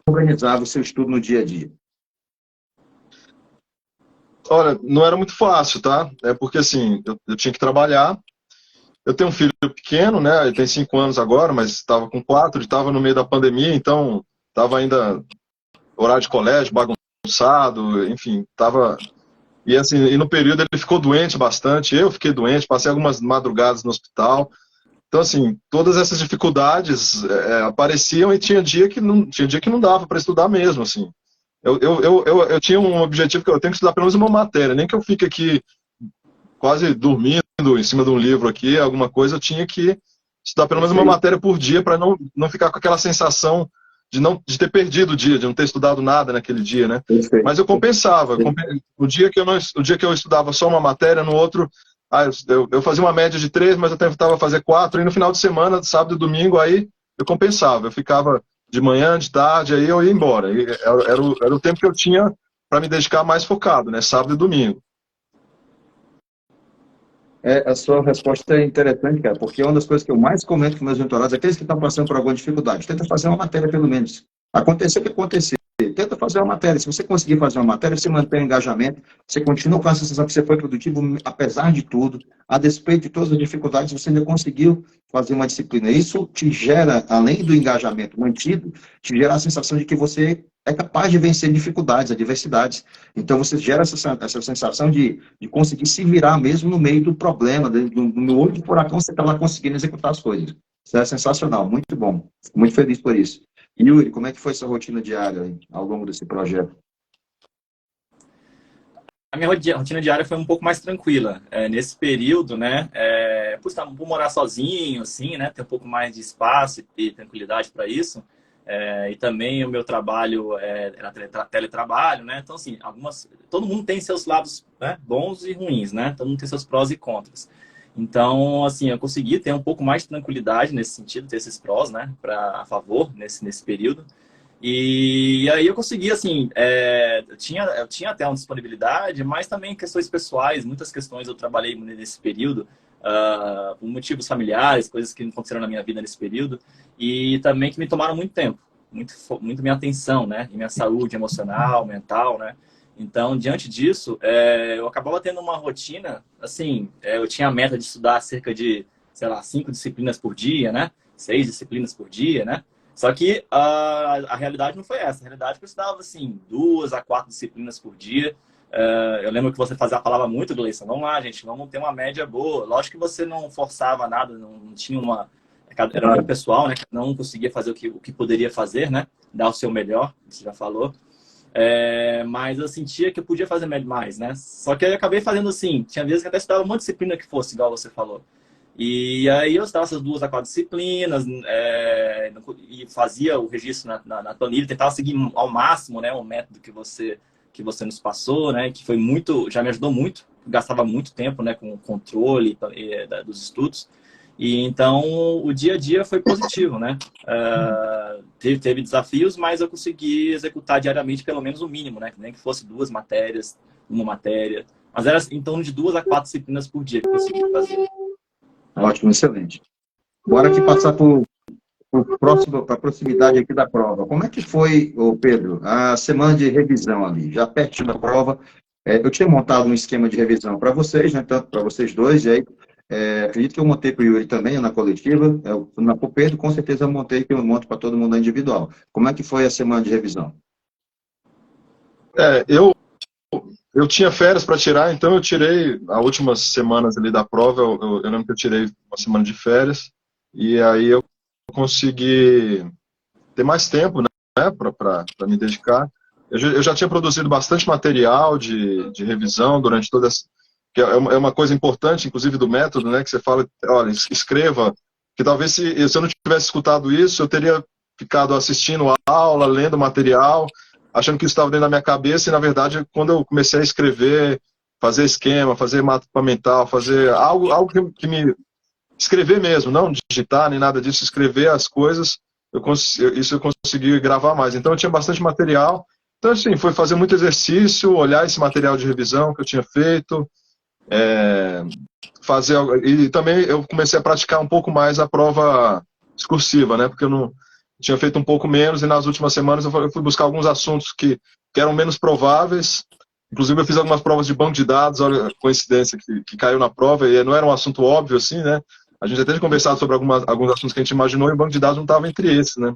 S1: organizava o seu estudo no dia a dia?
S3: Olha, não era muito fácil, tá? Porque assim, eu tinha que trabalhar. Eu tenho um filho pequeno, né? Ele tem 5 anos agora, mas estava com 4, estava no meio da pandemia, então estava ainda horário de colégio, bagunçado, enfim, estava... E assim, e no período ele ficou doente bastante, eu fiquei doente, passei algumas madrugadas no hospital. Então, assim, todas essas dificuldades apareciam e tinha dia que não dava para estudar mesmo, assim. Eu tinha um objetivo que eu tenho que estudar pelo menos uma matéria, nem que eu fique aqui quase dormindo em cima de um livro aqui, alguma coisa, eu tinha que estudar pelo menos uma matéria por dia para não ficar com aquela sensação de ter perdido o dia, de não ter estudado nada naquele dia, né?
S1: Perfeito.
S3: Mas eu compensava. O dia que eu estudava só uma matéria, no outro, eu fazia uma média de 3, mas eu tentava fazer 4, e no final de semana, sábado e domingo, aí eu compensava. Eu ficava de manhã, de tarde, aí eu ia embora. Era o tempo que eu tinha para me dedicar mais focado, né? Sábado e domingo.
S1: A sua resposta é interessante, cara, porque uma das coisas que eu mais comento com meus mentorados, aqueles que estão passando por alguma dificuldade, tenta fazer uma matéria pelo menos. Acontecer o que acontecer, tenta fazer uma matéria. Se você conseguir fazer uma matéria, você mantém o engajamento, você continua com a sensação que você foi produtivo, apesar de tudo, a despeito de todas as dificuldades, você ainda conseguiu fazer uma disciplina. Isso te gera, além do engajamento mantido, te gera a sensação de que você é capaz de vencer dificuldades, adversidades. Então, você gera essa sensação de conseguir se virar mesmo no meio do problema, no olho do furacão, você está lá conseguindo executar as coisas. Isso é sensacional, muito bom. Fico muito feliz por isso. Yuri, como é que foi sua rotina diária aí, ao longo desse projeto?
S2: A minha rotina diária foi um pouco mais tranquila. Nesse período, né, por morar sozinho, assim, né, ter um pouco mais de espaço e tranquilidade para isso, E também o meu trabalho era teletrabalho, né? Então, assim, todo mundo tem seus lados, né, bons e ruins, né? Todo mundo tem seus prós e contras. Então, assim, eu consegui ter um pouco mais de tranquilidade nesse sentido, ter esses prós, né, a favor nesse período. E aí eu consegui, assim, eu tinha até uma disponibilidade, mas também questões pessoais, muitas questões eu trabalhei nesse período, por motivos familiares, coisas que aconteceram na minha vida nesse período, e também que me tomaram muito tempo, muito minha atenção, né, e minha saúde emocional, mental, né. Então, diante disso, eu acabava tendo uma rotina, assim, eu tinha a meta de estudar cerca de, sei lá, 5 disciplinas por dia, né, 6 disciplinas por dia, né. Só que a realidade não foi essa. A realidade é que eu estudava, assim, 2 a 4 disciplinas por dia. Eu lembro que você falava muito, Gleison, vamos lá, gente, vamos ter uma média boa. Lógico que você não forçava nada, não tinha uma... Era muito pessoal, né? Não conseguia fazer o que poderia fazer, né? Dar o seu melhor, você já falou. Mas eu sentia que eu podia fazer mais, né? Só que eu acabei fazendo assim. Tinha vezes que até estudava uma disciplina que fosse, igual você falou. E aí eu estava essas 2 a 4 disciplinas e fazia o registro na planilha, tentava seguir ao máximo, né, o método que você nos passou, né, que foi muito, já me ajudou muito, gastava muito tempo, né, com o controle dos estudos. E então o dia a dia foi positivo, né? Teve desafios, mas eu consegui executar diariamente pelo menos o mínimo, né? Nem que fosse 2 matérias, uma matéria, mas era em torno de 2 a 4 disciplinas por dia que eu consegui fazer.
S1: Ótimo, excelente. Agora aqui passar para a proximidade aqui da prova. Como é que foi, Pedro, a semana de revisão ali? Já pertinho da prova, eu tinha montado um esquema de revisão para vocês, né, tanto para vocês dois, e aí acredito que eu montei para o Yuri também, na coletiva, para o Pedro, com certeza eu montei, que eu monto para todo mundo individual. Como é que foi a semana de revisão?
S3: Eu tinha férias para tirar, então eu tirei as últimas semanas ali da prova, eu lembro que eu tirei uma semana de férias, e aí eu consegui ter mais tempo, né, para me dedicar. Eu já tinha produzido bastante material de revisão durante toda essa... Que é uma coisa importante, inclusive, do método, né, que você fala, olha, escreva, que talvez se eu não tivesse escutado isso, eu teria ficado assistindo a aula, lendo material, achando que isso estava dentro da minha cabeça, e na verdade, quando eu comecei a escrever, fazer esquema, fazer mapa mental, fazer algo que me... Escrever mesmo, não digitar nem nada disso, escrever as coisas, isso eu consegui gravar mais. Então eu tinha bastante material, então assim, foi fazer muito exercício, olhar esse material de revisão que eu tinha feito, e também eu comecei a praticar um pouco mais a prova discursiva, né, porque eu não... tinha feito um pouco menos, e nas últimas semanas eu fui buscar alguns assuntos que eram menos prováveis. Inclusive eu fiz algumas provas de banco de dados, olha a coincidência que caiu na prova, e não era um assunto óbvio assim, né? A gente até tinha conversado sobre alguns assuntos que a gente imaginou, e o banco de dados não estava entre esses, né?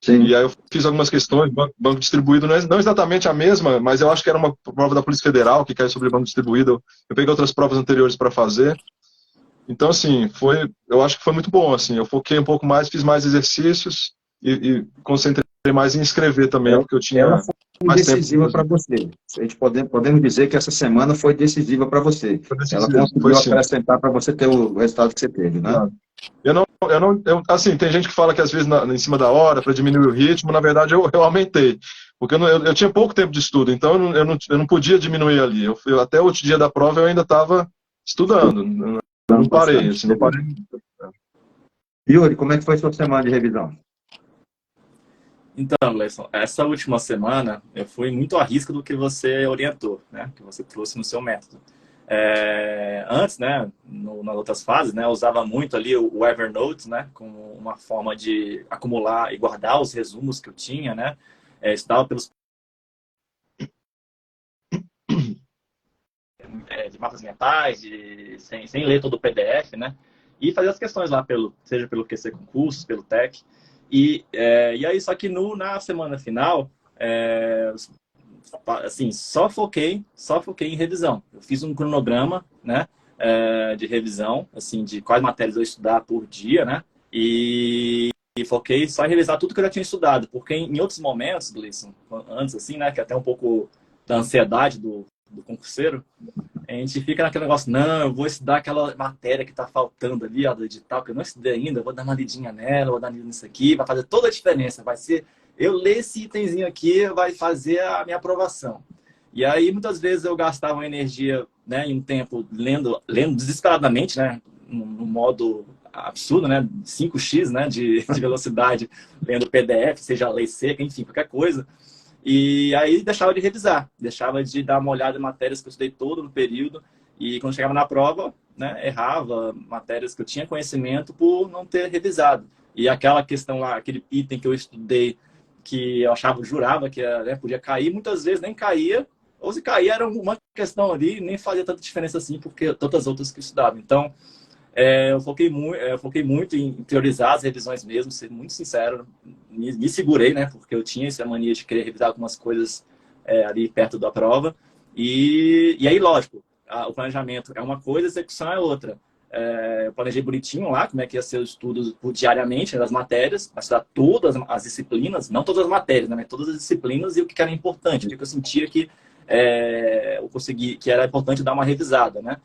S3: Sim. E aí eu fiz algumas questões, banco distribuído, não exatamente a mesma, mas eu acho que era uma prova da Polícia Federal, que caiu sobre banco distribuído. Eu peguei outras provas anteriores para fazer. Então, assim, eu acho que foi muito bom, assim, eu foquei um pouco mais, fiz mais exercícios, e concentrei mais em escrever também, porque eu tinha
S1: mais tempo. Decisiva para você. A gente podemos dizer que essa semana foi decisiva para você. Ela conseguiu acrescentar para você ter o resultado que você teve, né?
S3: Claro. Assim, tem gente que fala que às vezes em cima da hora, para diminuir o ritmo, na verdade eu aumentei. Porque eu tinha pouco tempo de estudo, então eu não podia diminuir ali. Até o último dia da prova eu ainda estava estudando. Eu não parei, assim, não parei.
S1: Yuri, como é que foi a sua semana de revisão?
S2: Então, Gleison, essa última semana eu fui muito à risca do que você orientou, né? Que você trouxe no seu método. Antes, né, nas outras fases, né, eu usava muito ali o Evernote, né, como uma forma de acumular e guardar os resumos que eu tinha, né? Estudava pelos de mapas mentais, sem ler todo o PDF, né? E fazer as questões lá, seja pelo QC Concursos, pelo TEC. E aí, só que na semana final, assim, só foquei em revisão. Eu fiz um cronograma, né, de revisão, assim, de quais matérias eu ia estudar por dia, né? E foquei só em revisar tudo que eu já tinha estudado, porque em outros momentos, Gleison, antes assim, né, que é até um pouco da ansiedade do concurseiro, A gente fica naquele negócio, não, eu vou estudar aquela matéria que está faltando ali, ó, do edital, que eu não estudei ainda, eu vou dar uma lidinha nela, vou dar uma lidinha nisso aqui, vai fazer toda a diferença, vai ser, eu ler esse itemzinho aqui vai fazer a minha aprovação. E aí, muitas vezes, eu gastava uma energia, né, em um tempo lendo desesperadamente, né, no modo absurdo, né, 5x, né, de velocidade, lendo PDF, seja lei seca, enfim, qualquer coisa. E aí deixava de revisar, deixava de dar uma olhada em matérias que eu estudei todo no período. E quando chegava na prova, né, errava matérias que eu tinha conhecimento por não ter revisado. E aquela questão lá, aquele item que eu estudei, que eu achava, jurava que né, podia cair, muitas vezes nem caía. Ou se caía, era uma questão ali, nem fazia tanta diferença assim, porque tantas outras que eu estudava. Então, eu foquei muito em priorizar as revisões mesmo, ser muito sincero, me segurei, né, porque eu tinha essa mania de querer revisar algumas coisas ali perto da prova, e aí, lógico, o planejamento é uma coisa, a execução é outra. Eu planejei bonitinho lá, como é que ia ser os estudos diariamente, das matérias, para estudar todas as disciplinas, não todas as matérias, né, mas todas as disciplinas e o que era importante, o que eu sentia que eu consegui, que era importante dar uma revisada, né.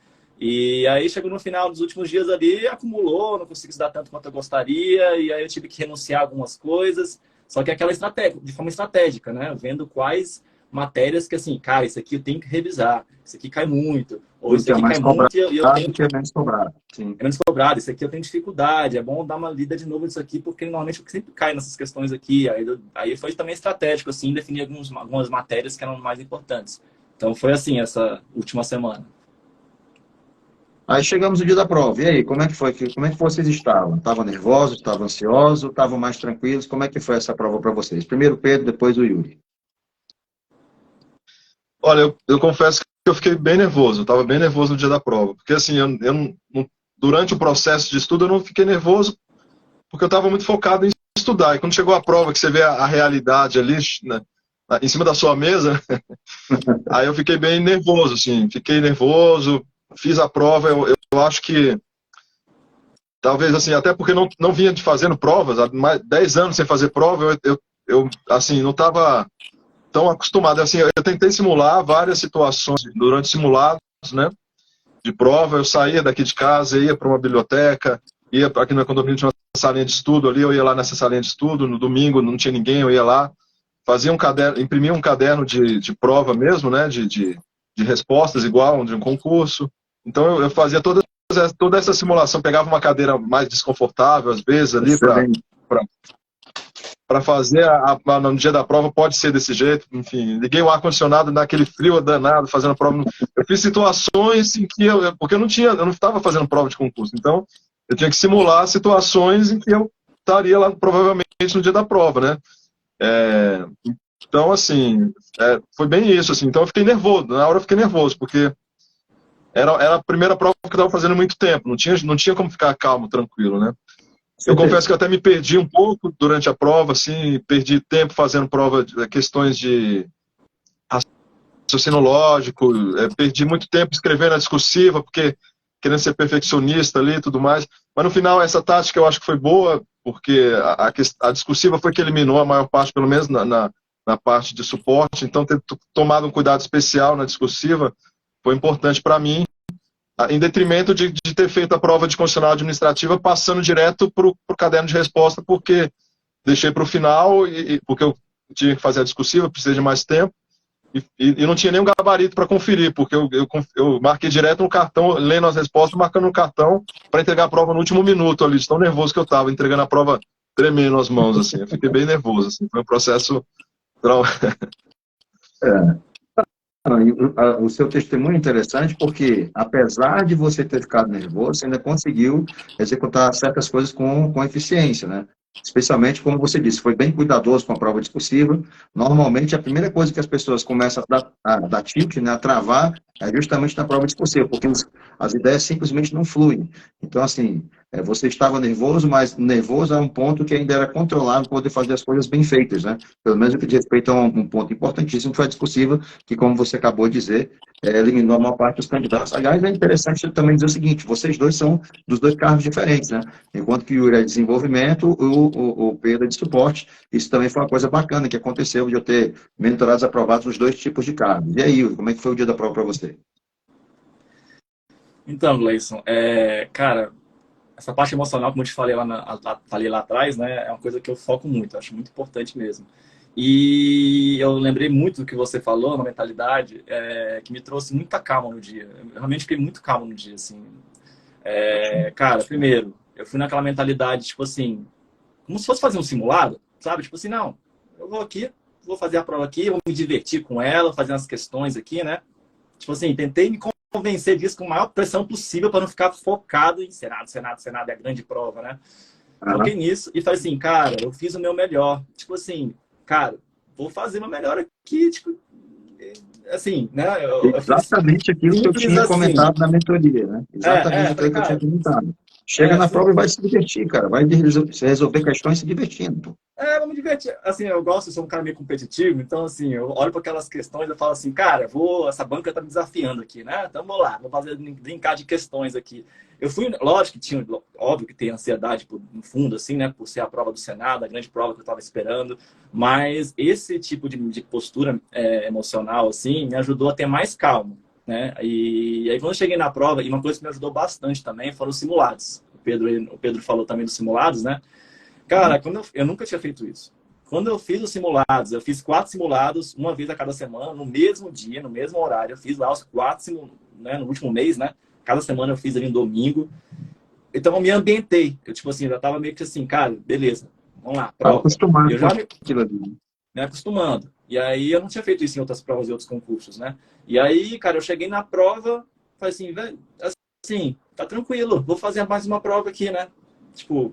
S2: E aí chegou no final dos últimos dias ali, acumulou, não consegui estudar tanto quanto eu gostaria, e aí eu tive que renunciar a algumas coisas, só que aquela estratégia, de forma estratégica, né? Vendo quais matérias que, assim, cara, isso aqui eu tenho que revisar, isso aqui cai muito, ou isso
S1: Que é
S2: aqui
S1: mais
S2: cai
S1: cobrado
S2: muito e eu tenho
S1: que é menos cobrado. Sim.
S2: é menos cobrado, isso aqui eu tenho dificuldade, é bom dar uma lida de novo nisso aqui, porque normalmente eu sempre caio nessas questões aqui, aí foi também estratégico, assim, definir algumas matérias que eram mais importantes. Então foi assim, essa última semana.
S1: Aí chegamos no dia da prova. E aí, como é que foi? Como é que vocês estavam? Estavam nervosos? Estavam ansiosos? Estavam mais tranquilos? Como é que foi essa prova para vocês? Primeiro o Pedro, depois o Yuri.
S3: Olha, eu confesso que eu fiquei bem nervoso, eu estava bem nervoso no dia da prova, porque assim, durante o processo de estudo eu não fiquei nervoso, porque eu estava muito focado em estudar, e quando chegou a prova, que você vê a realidade ali, né, em cima da sua mesa, aí eu fiquei bem nervoso, assim, fiquei nervoso, fiz a prova, eu acho que, talvez assim, até porque não vinha de fazendo provas, há mais 10 anos sem fazer prova, eu assim, não estava tão acostumado. Assim, eu tentei simular várias situações durante simulados, né, de prova. Eu saía daqui de casa, ia para uma biblioteca, ia aqui no condomínio, tinha uma salinha de estudo ali, eu ia lá nessa salinha de estudo, no domingo não tinha ninguém, eu ia lá, fazia um caderno, imprimia um caderno de prova mesmo, né, de respostas igual de um concurso. Então eu fazia toda essa simulação, pegava uma cadeira mais desconfortável às vezes ali para fazer no dia da prova, pode ser desse jeito, enfim, liguei o ar-condicionado naquele frio danado, fazendo prova. Eu fiz situações em que porque eu não estava fazendo prova de concurso, então eu tinha que simular situações em que eu estaria lá provavelmente no dia da prova, né? Então, assim, foi bem isso, assim, então eu fiquei nervoso, na hora eu fiquei nervoso, porque era a primeira prova que eu estava fazendo há muito tempo, não tinha como ficar calmo, tranquilo, né? Eu confesso que eu até me perdi um pouco durante a prova, assim, perdi tempo fazendo prova, questões de raciocínio lógico, perdi muito tempo escrevendo a discursiva, porque querendo ser perfeccionista ali e tudo mais. Mas no final, essa tática eu acho que foi boa, porque a discursiva foi que eliminou a maior parte, pelo menos na parte de suporte, então ter tomado um cuidado especial na discursiva foi importante para mim, em detrimento de ter feito a prova de constitucional administrativa passando direto para o caderno de resposta, porque deixei para o final, porque eu tinha que fazer a discursiva, precisei de mais tempo, e não tinha nenhum gabarito para conferir, porque eu marquei direto no cartão, lendo as respostas, marcando no cartão para entregar a prova no último minuto ali, de tão nervoso que eu estava, entregando a prova tremendo as mãos, assim, eu fiquei bem nervoso, assim, foi um processo...
S1: O seu testemunho é interessante porque, apesar de você ter ficado nervoso, você ainda conseguiu executar certas coisas com eficiência, né? Especialmente, como você disse, foi bem cuidadoso com a prova discursiva. Normalmente, a primeira coisa que as pessoas começam a dar tilt, né, a travar, é justamente na prova discursiva, porque as ideias simplesmente não fluem. Então, assim, você estava nervoso, mas nervoso a um ponto que ainda era controlável para poder fazer as coisas bem feitas, né? Pelo menos o que diz respeito a um ponto importantíssimo, que foi a discursiva, que, como você acabou de dizer, eliminou a maior parte dos candidatos. Aliás, é interessante também dizer o seguinte, vocês dois são dos dois cargos diferentes, né? Enquanto que o Yuri é de desenvolvimento, o Pedro é de suporte. Isso também foi uma coisa bacana que aconteceu de eu ter mentorados aprovados nos dois tipos de cargos. E aí, Yuri, como é que foi o dia da prova para você?
S2: Então, Gleison, cara, essa parte emocional, como eu te falei falei lá atrás, né, é uma coisa que eu foco muito, acho muito importante mesmo. E eu lembrei muito do que você falou, na mentalidade, que me trouxe muita calma no dia. Eu realmente fiquei muito calmo no dia, assim. Cara, primeiro, eu fui naquela mentalidade, tipo assim, como se fosse fazer um simulado, sabe? Tipo assim, não, eu vou aqui, vou fazer a prova aqui, vou me divertir com ela, fazer umas questões aqui, né? Tipo assim, tentei me convencer disso com a maior pressão possível para não ficar focado em Senado, Senado, Senado é a grande prova, né? Foquei
S1: Aham.
S2: nisso e falei assim, cara, eu fiz o meu melhor. Tipo assim, cara, vou fazer o meu melhor aqui, tipo, assim, né? Eu fiz
S1: Exatamente aquilo que eu
S2: simples
S1: tinha
S2: assim.
S1: comentado na mentoria, né? Exatamente
S2: Falei,
S1: aquilo que eu tinha
S2: cara,
S1: comentado. Chega na prova e vai
S2: simples.
S1: se divertir, cara. Vai resolver questões se divertindo.
S2: Vamos divertir. Assim, eu gosto, eu sou um cara meio competitivo, então, assim, eu olho para aquelas questões e falo assim, cara, essa banca tá me desafiando aqui, né? Então, vamos lá, vou fazer brincar de questões aqui. Eu fui, lógico que tinha, óbvio que tem ansiedade no fundo, assim, né? Por ser a prova do Senado, a grande prova que eu estava esperando, mas esse tipo de postura emocional, assim, me ajudou a ter mais calma, né? E aí, quando eu cheguei na prova, e uma coisa que me ajudou bastante também foram os simulados. O Pedro falou também dos simulados, né?
S1: Né?
S2: Cara, eu nunca tinha feito isso. Quando eu fiz os simulados, eu fiz 4 simulados, uma vez a cada semana, no mesmo dia, no mesmo horário. Eu fiz lá os 4 simulados, né, no último mês, né? Cada semana eu fiz ali no domingo. Então eu me ambientei. Eu, tipo assim, já tava meio que assim, cara, beleza, vamos lá,
S1: Estava
S2: prova. E
S1: acostumado
S2: eu
S1: com
S2: já
S1: aquilo ali.
S2: me acostumando. E aí eu não tinha feito isso em outras provas e outros concursos, né? E aí, cara, eu cheguei na prova, falei assim, velho, assim, tá tranquilo, vou fazer mais uma prova aqui, né? Tipo,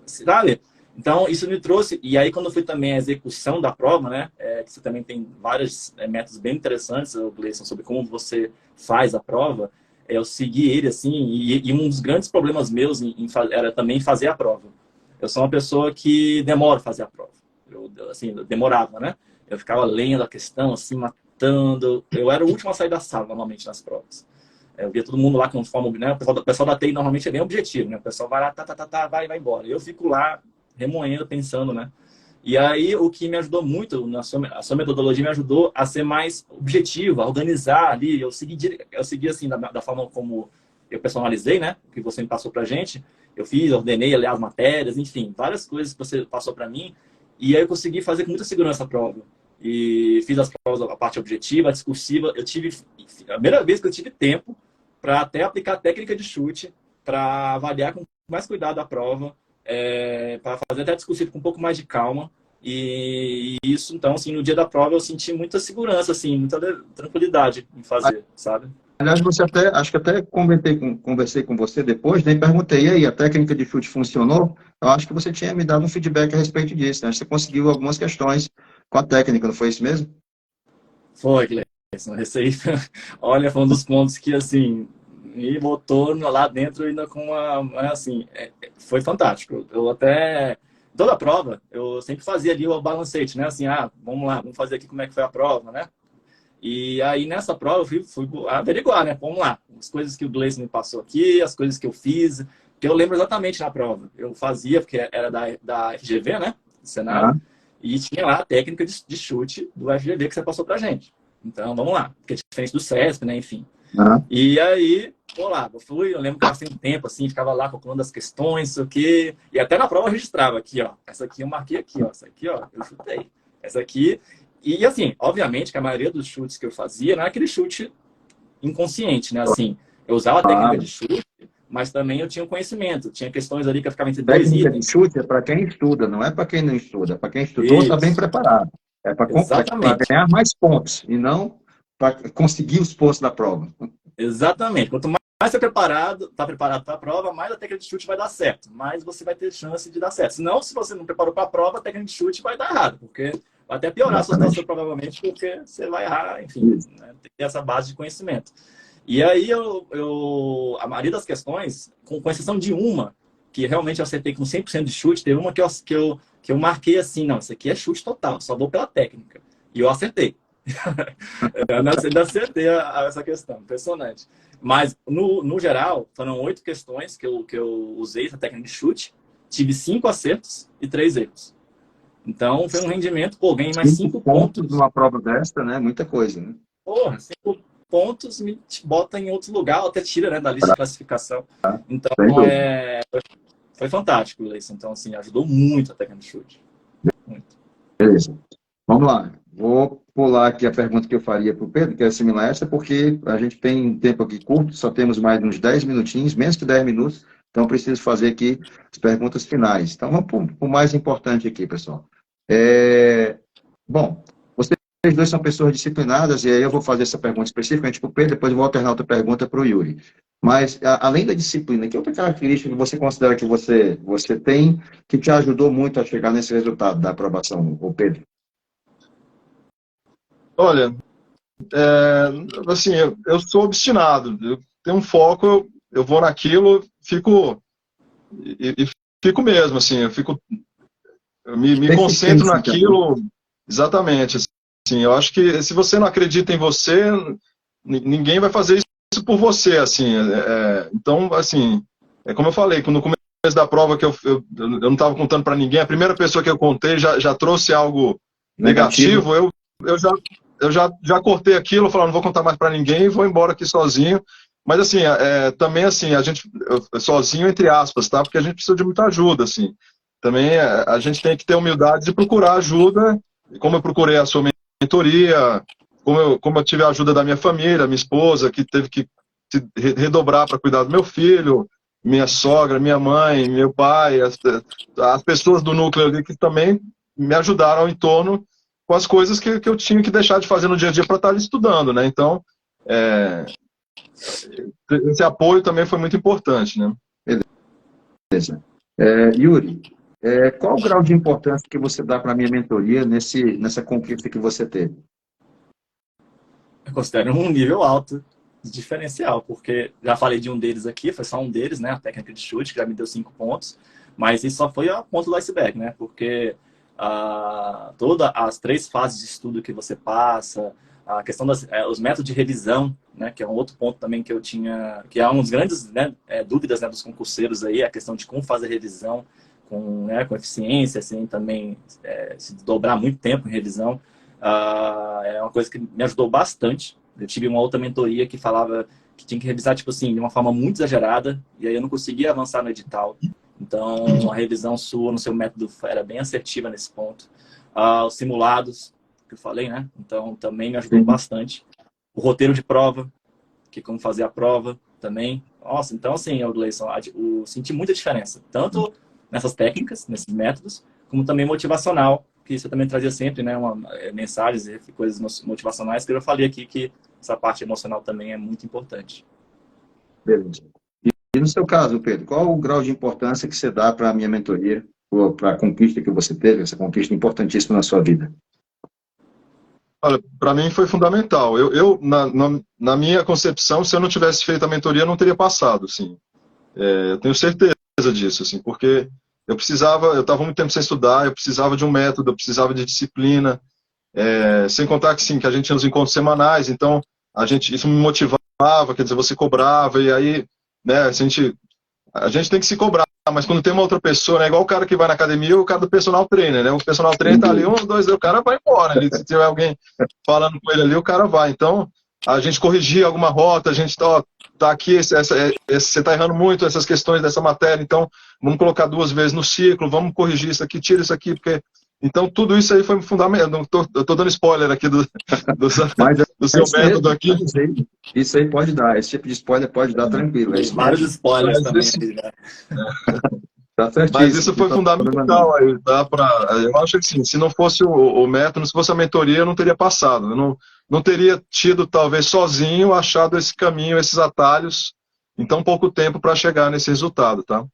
S2: sabe? Então, isso me trouxe. E aí, quando eu fui também à execução da prova, né? Que você também tem vários métodos bem interessantes, Gleison, sobre como você faz a prova. Eu segui ele, assim, e um dos grandes problemas meus era também fazer a prova. Eu sou uma pessoa que demora a fazer a prova. Eu demorava, né? Eu ficava lendo a questão, assim, matando. Eu era o último a sair da sala, normalmente, nas provas. Eu via todo mundo lá com forma, né? O pessoal da TI normalmente é bem objetivo, né? O pessoal vai lá, vai embora. Eu fico lá remoendo, pensando, né? E aí, o que me ajudou muito, a sua metodologia me ajudou a ser mais objetivo, a organizar ali. Eu segui assim, da forma como eu personalizei, né? O que você me passou pra gente. Ordenei, aliás, as matérias, enfim, várias coisas que você passou para mim. E aí eu consegui fazer com muita segurança a prova. E fiz as provas, a parte objetiva, a discursiva. Eu tive, a primeira vez que eu tive tempo para até aplicar a técnica de chute, para avaliar com mais cuidado a prova, para fazer até discursivo com um pouco mais de calma. E isso, então, assim, no dia da prova eu senti muita segurança, assim, muita tranquilidade em fazer, sabe?
S1: Aliás, acho que até conversei com você depois, né, e perguntei, e aí, a técnica de chute funcionou? Eu acho que você tinha me dado um feedback a respeito disso, né? Você conseguiu algumas questões com a técnica, não foi isso mesmo?
S2: Foi, Gleison. Esse aí, olha, foi um dos pontos que, assim, me botou lá dentro ainda com assim, foi fantástico. Eu até, toda a prova, eu sempre fazia ali o balancete, né? Assim, vamos lá, vamos fazer aqui como é que foi a prova, né? E aí, nessa prova, eu fui averiguar, né? Vamos lá, as coisas que o Gleison me passou aqui, as coisas que eu fiz, que eu lembro exatamente na prova. Eu fazia, porque era da FGV, né? Do Senado,
S1: Aham.
S2: e tinha lá a técnica de chute do FGV que você passou pra gente. Então, vamos lá, porque é diferente do CESP, né? Enfim.
S1: Aham.
S2: E aí, vou lá, eu lembro que eu passei um tempo assim, ficava lá calculando as questões, isso aqui, e até na prova eu registrava aqui, ó. Essa aqui eu marquei aqui, ó. Essa aqui, ó, eu chutei. Essa aqui. E assim, obviamente que a maioria dos chutes que eu fazia não é aquele chute inconsciente, né? Assim, eu usava a técnica de
S1: Claro.
S2: chute, mas também eu tinha um conhecimento. Tinha questões ali que eu ficava entre dois
S1: Técnica de
S2: itens.
S1: chute é para quem estuda, não é para quem não estuda. Para quem estudou, está bem
S2: Isso,
S1: preparado. É para
S2: exatamente.
S1: ganhar mais pontos, e não para conseguir os pontos da prova.
S2: Exatamente. Quanto mais você está preparado para a prova, mais a técnica de chute vai dar certo. Mais você vai ter chance de dar certo. Senão, se você não preparou para a prova, a técnica de chute vai dar errado, porque vai até piorar a sua situação,
S1: Exatamente.
S2: provavelmente, porque você vai errar, enfim,
S1: Isso.
S2: né? Tem essa base de conhecimento. E aí, a maioria das questões, com exceção de uma, que realmente eu acertei com 100% de chute, teve uma que eu marquei assim, não, isso aqui é chute total, só vou pela técnica. E eu acertei. Eu ainda acertei essa questão, impressionante. Mas, no geral, foram 8 questões que eu usei essa técnica de chute. Tive 5 acertos e 3 erros. Então, foi um rendimento, ganhei mais
S1: 5
S2: 5
S1: pontos
S2: pontos.
S1: numa prova desta, né? Muita coisa, né?
S2: Porra, 5 pontos me bota em outro lugar, até tira, né, da lista de classificação. Então, foi fantástico, Gleison. Então, assim, ajudou muito a técnica de chute. Muito.
S1: Beleza. Vamos lá. Vou pular aqui a pergunta que eu faria para o Pedro, que é similar a essa, porque a gente tem um tempo aqui curto, só temos mais uns 10 minutinhos, menos que 10 minutos, então preciso fazer aqui as perguntas finais. Então, vamos para o mais importante aqui, pessoal. Bom, vocês dois são pessoas disciplinadas, e aí eu vou fazer essa pergunta especificamente para o Pedro, depois eu vou alternar outra pergunta para o Yuri. Mas, além da disciplina, que outra característica que você considera que você tem, que te ajudou muito a chegar nesse resultado da aprovação, o Pedro?
S3: Olha, assim, eu sou obstinado, eu tenho um foco, eu vou naquilo, fico mesmo, assim, eu me concentro naquilo, exatamente, assim, eu acho que se você não acredita em você, ninguém vai fazer isso por você, assim, então, assim, como eu falei, no começo da prova que eu não estava contando para ninguém, a primeira pessoa que eu contei já trouxe algo negativo, eu já cortei aquilo, falando, não vou contar mais para ninguém e vou embora aqui sozinho. Mas, assim, também, assim, sozinho, entre aspas, tá? Porque a gente precisa de muita ajuda, assim. Também a gente tem que ter humildade de procurar ajuda, como eu procurei a sua mentoria, como eu tive a ajuda da minha família, minha esposa, que teve que se redobrar para cuidar do meu filho, minha sogra, minha mãe, meu pai, as pessoas do núcleo ali que também me ajudaram em torno com as coisas que eu tinha que deixar de fazer no dia a dia para estar estudando, né? Então, esse apoio também foi muito importante, né?
S1: Beleza. Yuri, qual o grau de importância que você dá para a minha mentoria nessa conquista que você teve?
S2: Eu considero um nível alto de diferencial, porque já falei de um deles aqui, foi só um deles, né? A técnica de chute, que já me deu 5 pontos, mas isso só foi a ponta do iceberg, né? Porque todas as 3 fases de estudo que você passa, a questão os métodos de revisão, né, que é um outro ponto também que eu tinha, que é um dos grandes, né, dúvidas, né, dos concurseiros aí, a questão de como fazer revisão com eficiência, assim, também se dobrar muito tempo em revisão, é uma coisa que me ajudou bastante. Eu tive uma outra mentoria que falava que tinha que revisar, tipo assim, de uma forma muito exagerada, e aí eu não conseguia avançar no edital. Então, a revisão sua no seu método era bem assertiva nesse ponto. Os simulados, que eu falei, né? Então, também me ajudou bastante. O roteiro de prova, que como fazer a prova também. Nossa, então, assim, Gleison, eu senti muita diferença. Tanto nessas técnicas, nesses métodos, como também motivacional, que você também trazia sempre, né? Mensagens e coisas motivacionais, que eu já falei aqui que essa parte emocional também é muito importante.
S1: Beleza. E no seu caso, Pedro, qual o grau de importância que você dá para a minha mentoria, ou para a conquista que você teve, essa conquista importantíssima na sua vida?
S3: Olha, para mim foi fundamental. Na minha concepção, se eu não tivesse feito a mentoria, eu não teria passado, assim. Eu tenho certeza disso, assim, porque eu estava muito tempo sem estudar, eu precisava de um método, eu precisava de disciplina, sem contar que, sim, que a gente tinha os encontros semanais, então isso me motivava, quer dizer, você cobrava, e aí, né, a gente tem que se cobrar, mas quando tem uma outra pessoa, né, igual o cara que vai na academia, o cara do personal trainer, né, o personal trainer tá ali, 1, 2, o cara vai embora, ali, se tiver alguém falando com ele ali, o cara vai, então a gente corrigia alguma rota, a gente tá aqui, você tá errando muito essas questões dessa matéria, então vamos colocar 2 vezes no ciclo, vamos corrigir isso aqui, tira isso aqui, porque... Então, tudo isso aí foi fundamental. Eu tô dando spoiler aqui do seu método aqui.
S1: Isso aí pode dar. Esse tipo de spoiler pode dar tranquilo.
S2: Vários spoilers também.
S1: Tá certíssimo.
S3: Mas isso foi fundamental. Eu acho que sim, se não fosse o método, se fosse a mentoria, eu não teria passado. Eu não teria tido, talvez, sozinho, achado esse caminho, esses atalhos, em tão pouco tempo para chegar nesse resultado, tá?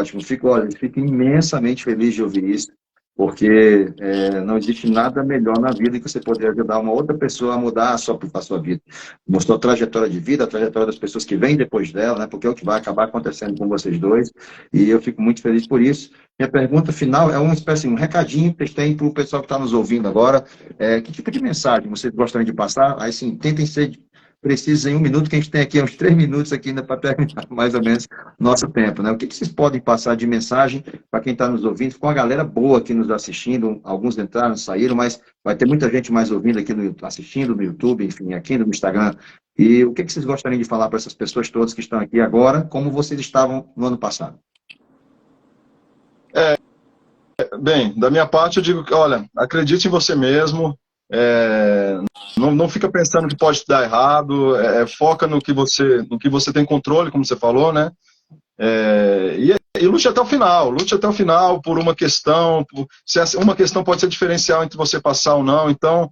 S1: Ótimo. Fico imensamente feliz de ouvir isso. Porque não existe nada melhor na vida que você poder ajudar uma outra pessoa a mudar a sua vida. Mostrou a trajetória de vida, a trajetória das pessoas que vêm depois dela, né? Porque é o que vai acabar acontecendo com vocês dois. E eu fico muito feliz por isso. Minha pergunta final é uma espécie, um recadinho que tem para o pessoal que está nos ouvindo agora. Que tipo de mensagem vocês gostariam de passar? Aí sim, tentem ser precisa em 1 minuto, que a gente tem aqui uns 3 minutos aqui ainda para terminar mais ou menos nosso tempo, né? O que vocês podem passar de mensagem para quem está nos ouvindo? Ficou uma galera boa aqui nos assistindo, alguns entraram, saíram, mas vai ter muita gente mais ouvindo aqui, assistindo no YouTube, enfim, aqui no Instagram. E o que vocês gostariam de falar para essas pessoas todas que estão aqui agora, como vocês estavam no ano passado?
S3: Bem, da minha parte eu digo que, olha, acredite em você mesmo, não fica pensando que pode dar errado, foca no que você tem controle, como você falou, né? E lute até o final por uma questão, se uma questão pode ser diferencial entre você passar ou não, então,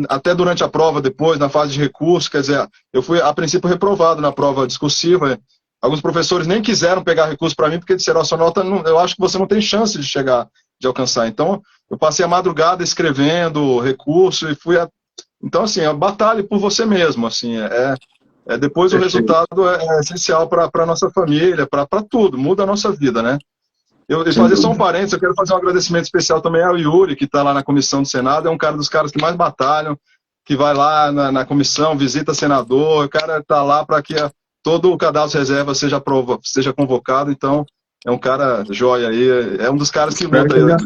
S3: até durante a prova, depois, na fase de recurso, quer dizer, eu fui, a princípio, reprovado na prova discursiva. Alguns professores nem quiseram pegar recurso para mim, porque disseram, a sua nota, eu acho que você não tem chance de alcançar. Então, eu passei a madrugada escrevendo recurso e fui... Então, assim, batalhe por você mesmo, assim, depois o resultado é essencial para a nossa família, para tudo, muda a nossa vida, né? Eu fazer só um parênteses, eu quero fazer um agradecimento especial também ao Yuri, que está lá na comissão do Senado, é um cara dos caras que mais batalham, que vai lá na comissão, visita senador, o cara está lá para que todo o cadastro reserva seja convocado, então é um cara joia aí, é um dos caras que luta aí.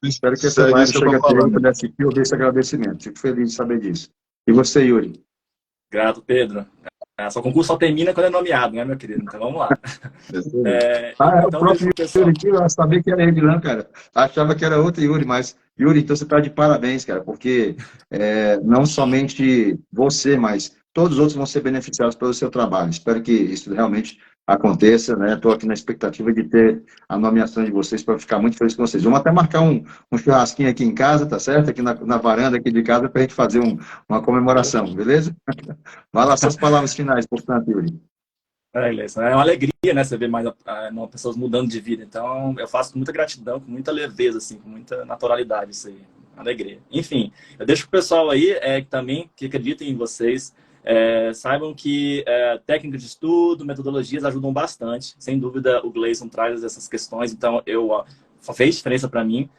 S1: Espero que essa live chegue até eu puder assistir e ouvir esse agradecimento. Fico feliz de saber disso. E você, Yuri?
S2: Grato, Pedro. Só o concurso só termina quando é nomeado, né, meu querido? Então vamos lá.
S1: O próprio Yuri aqui, eu sabia que era ele, não, cara. Achava que era outro Yuri, mas, Yuri, então você está de parabéns, cara, porque não somente você, mas todos os outros vão ser beneficiados pelo seu trabalho. Espero que isso realmente aconteça, né? Estou aqui na expectativa de ter a nomeação de vocês para ficar muito feliz com vocês. Vamos até marcar um churrasquinho aqui em casa, tá certo? Aqui na varanda aqui de casa para a gente fazer uma comemoração, beleza? Vai lá, suas palavras finais, portanto, Yuri.
S2: É uma alegria, né? Você ver mais pessoas mudando de vida. Então, eu faço com muita gratidão, com muita leveza, assim, com muita naturalidade isso aí. Alegria. Enfim, eu deixo pro pessoal aí que acreditem em vocês. Saibam que técnicas de estudo, metodologias ajudam bastante. Sem dúvida, o Gleison traz essas questões, então fez diferença para mim.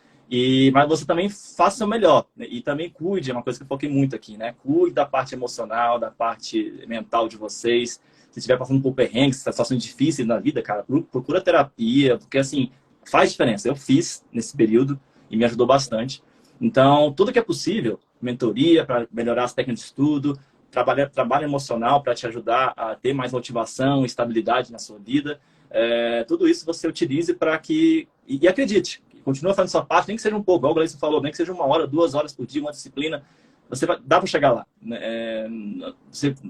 S2: Mas você também faça o seu melhor, né? E também cuide, é uma coisa que eu foquei muito aqui, né? Cuide da parte emocional, da parte mental de vocês. Se estiver passando por perrengues, situações difíceis na vida, cara, procura terapia, porque assim, faz diferença. Eu fiz nesse período e me ajudou bastante. Então, tudo que é possível, mentoria para melhorar as técnicas de estudo, trabalho emocional para te ajudar a ter mais motivação, estabilidade na sua vida. Tudo isso você utilize para que... E acredite, continua fazendo sua parte, nem que seja um pouco, igual o Gleison falou, nem que seja 1 hora, 2 horas por dia, uma disciplina, dá para chegar lá.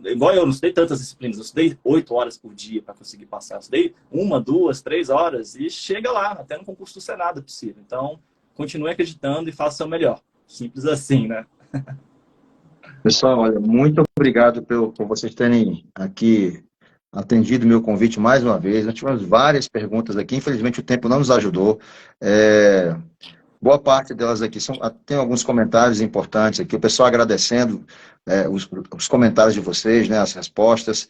S2: Igual eu não estudei tantas disciplinas, eu estudei 8 horas por dia para conseguir passar. Eu estudei 1, 2, 3 horas e chega lá, até no concurso do Senado é possível. Então, continue acreditando e faça o seu melhor. Simples assim, né?
S1: Pessoal, olha, muito obrigado por vocês terem aqui atendido o meu convite mais uma vez. Nós tivemos várias perguntas aqui, infelizmente o tempo não nos ajudou. Boa parte delas aqui tem alguns comentários importantes aqui, o pessoal agradecendo os comentários de vocês, né, as respostas.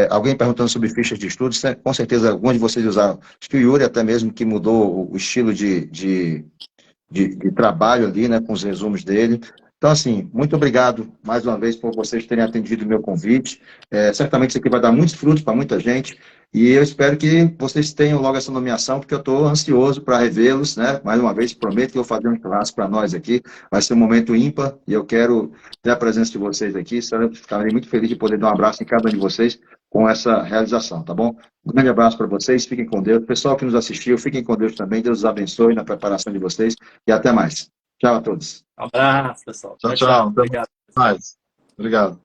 S1: Alguém perguntando sobre fichas de estudos, com certeza alguns de vocês usaram. Acho que o Yuri até mesmo que mudou o estilo de trabalho ali, né, com os resumos dele. Então, assim, muito obrigado mais uma vez por vocês terem atendido o meu convite. Certamente isso aqui vai dar muitos frutos para muita gente e eu espero que vocês tenham logo essa nomeação, porque eu estou ansioso para revê-los, né? Mais uma vez, prometo que eu vou fazer um churrasco para nós aqui. Vai ser um momento ímpar e eu quero ter a presença de vocês aqui. Ficarei muito feliz de poder dar um abraço em cada um de vocês com essa realização, tá bom? Um grande abraço para vocês, fiquem com Deus. Pessoal que nos assistiu, fiquem com Deus também. Deus os abençoe na preparação de vocês e até mais. Tchau a todos.
S2: Um abraço, pessoal.
S3: Tchau.
S2: Obrigado.
S3: Obrigado.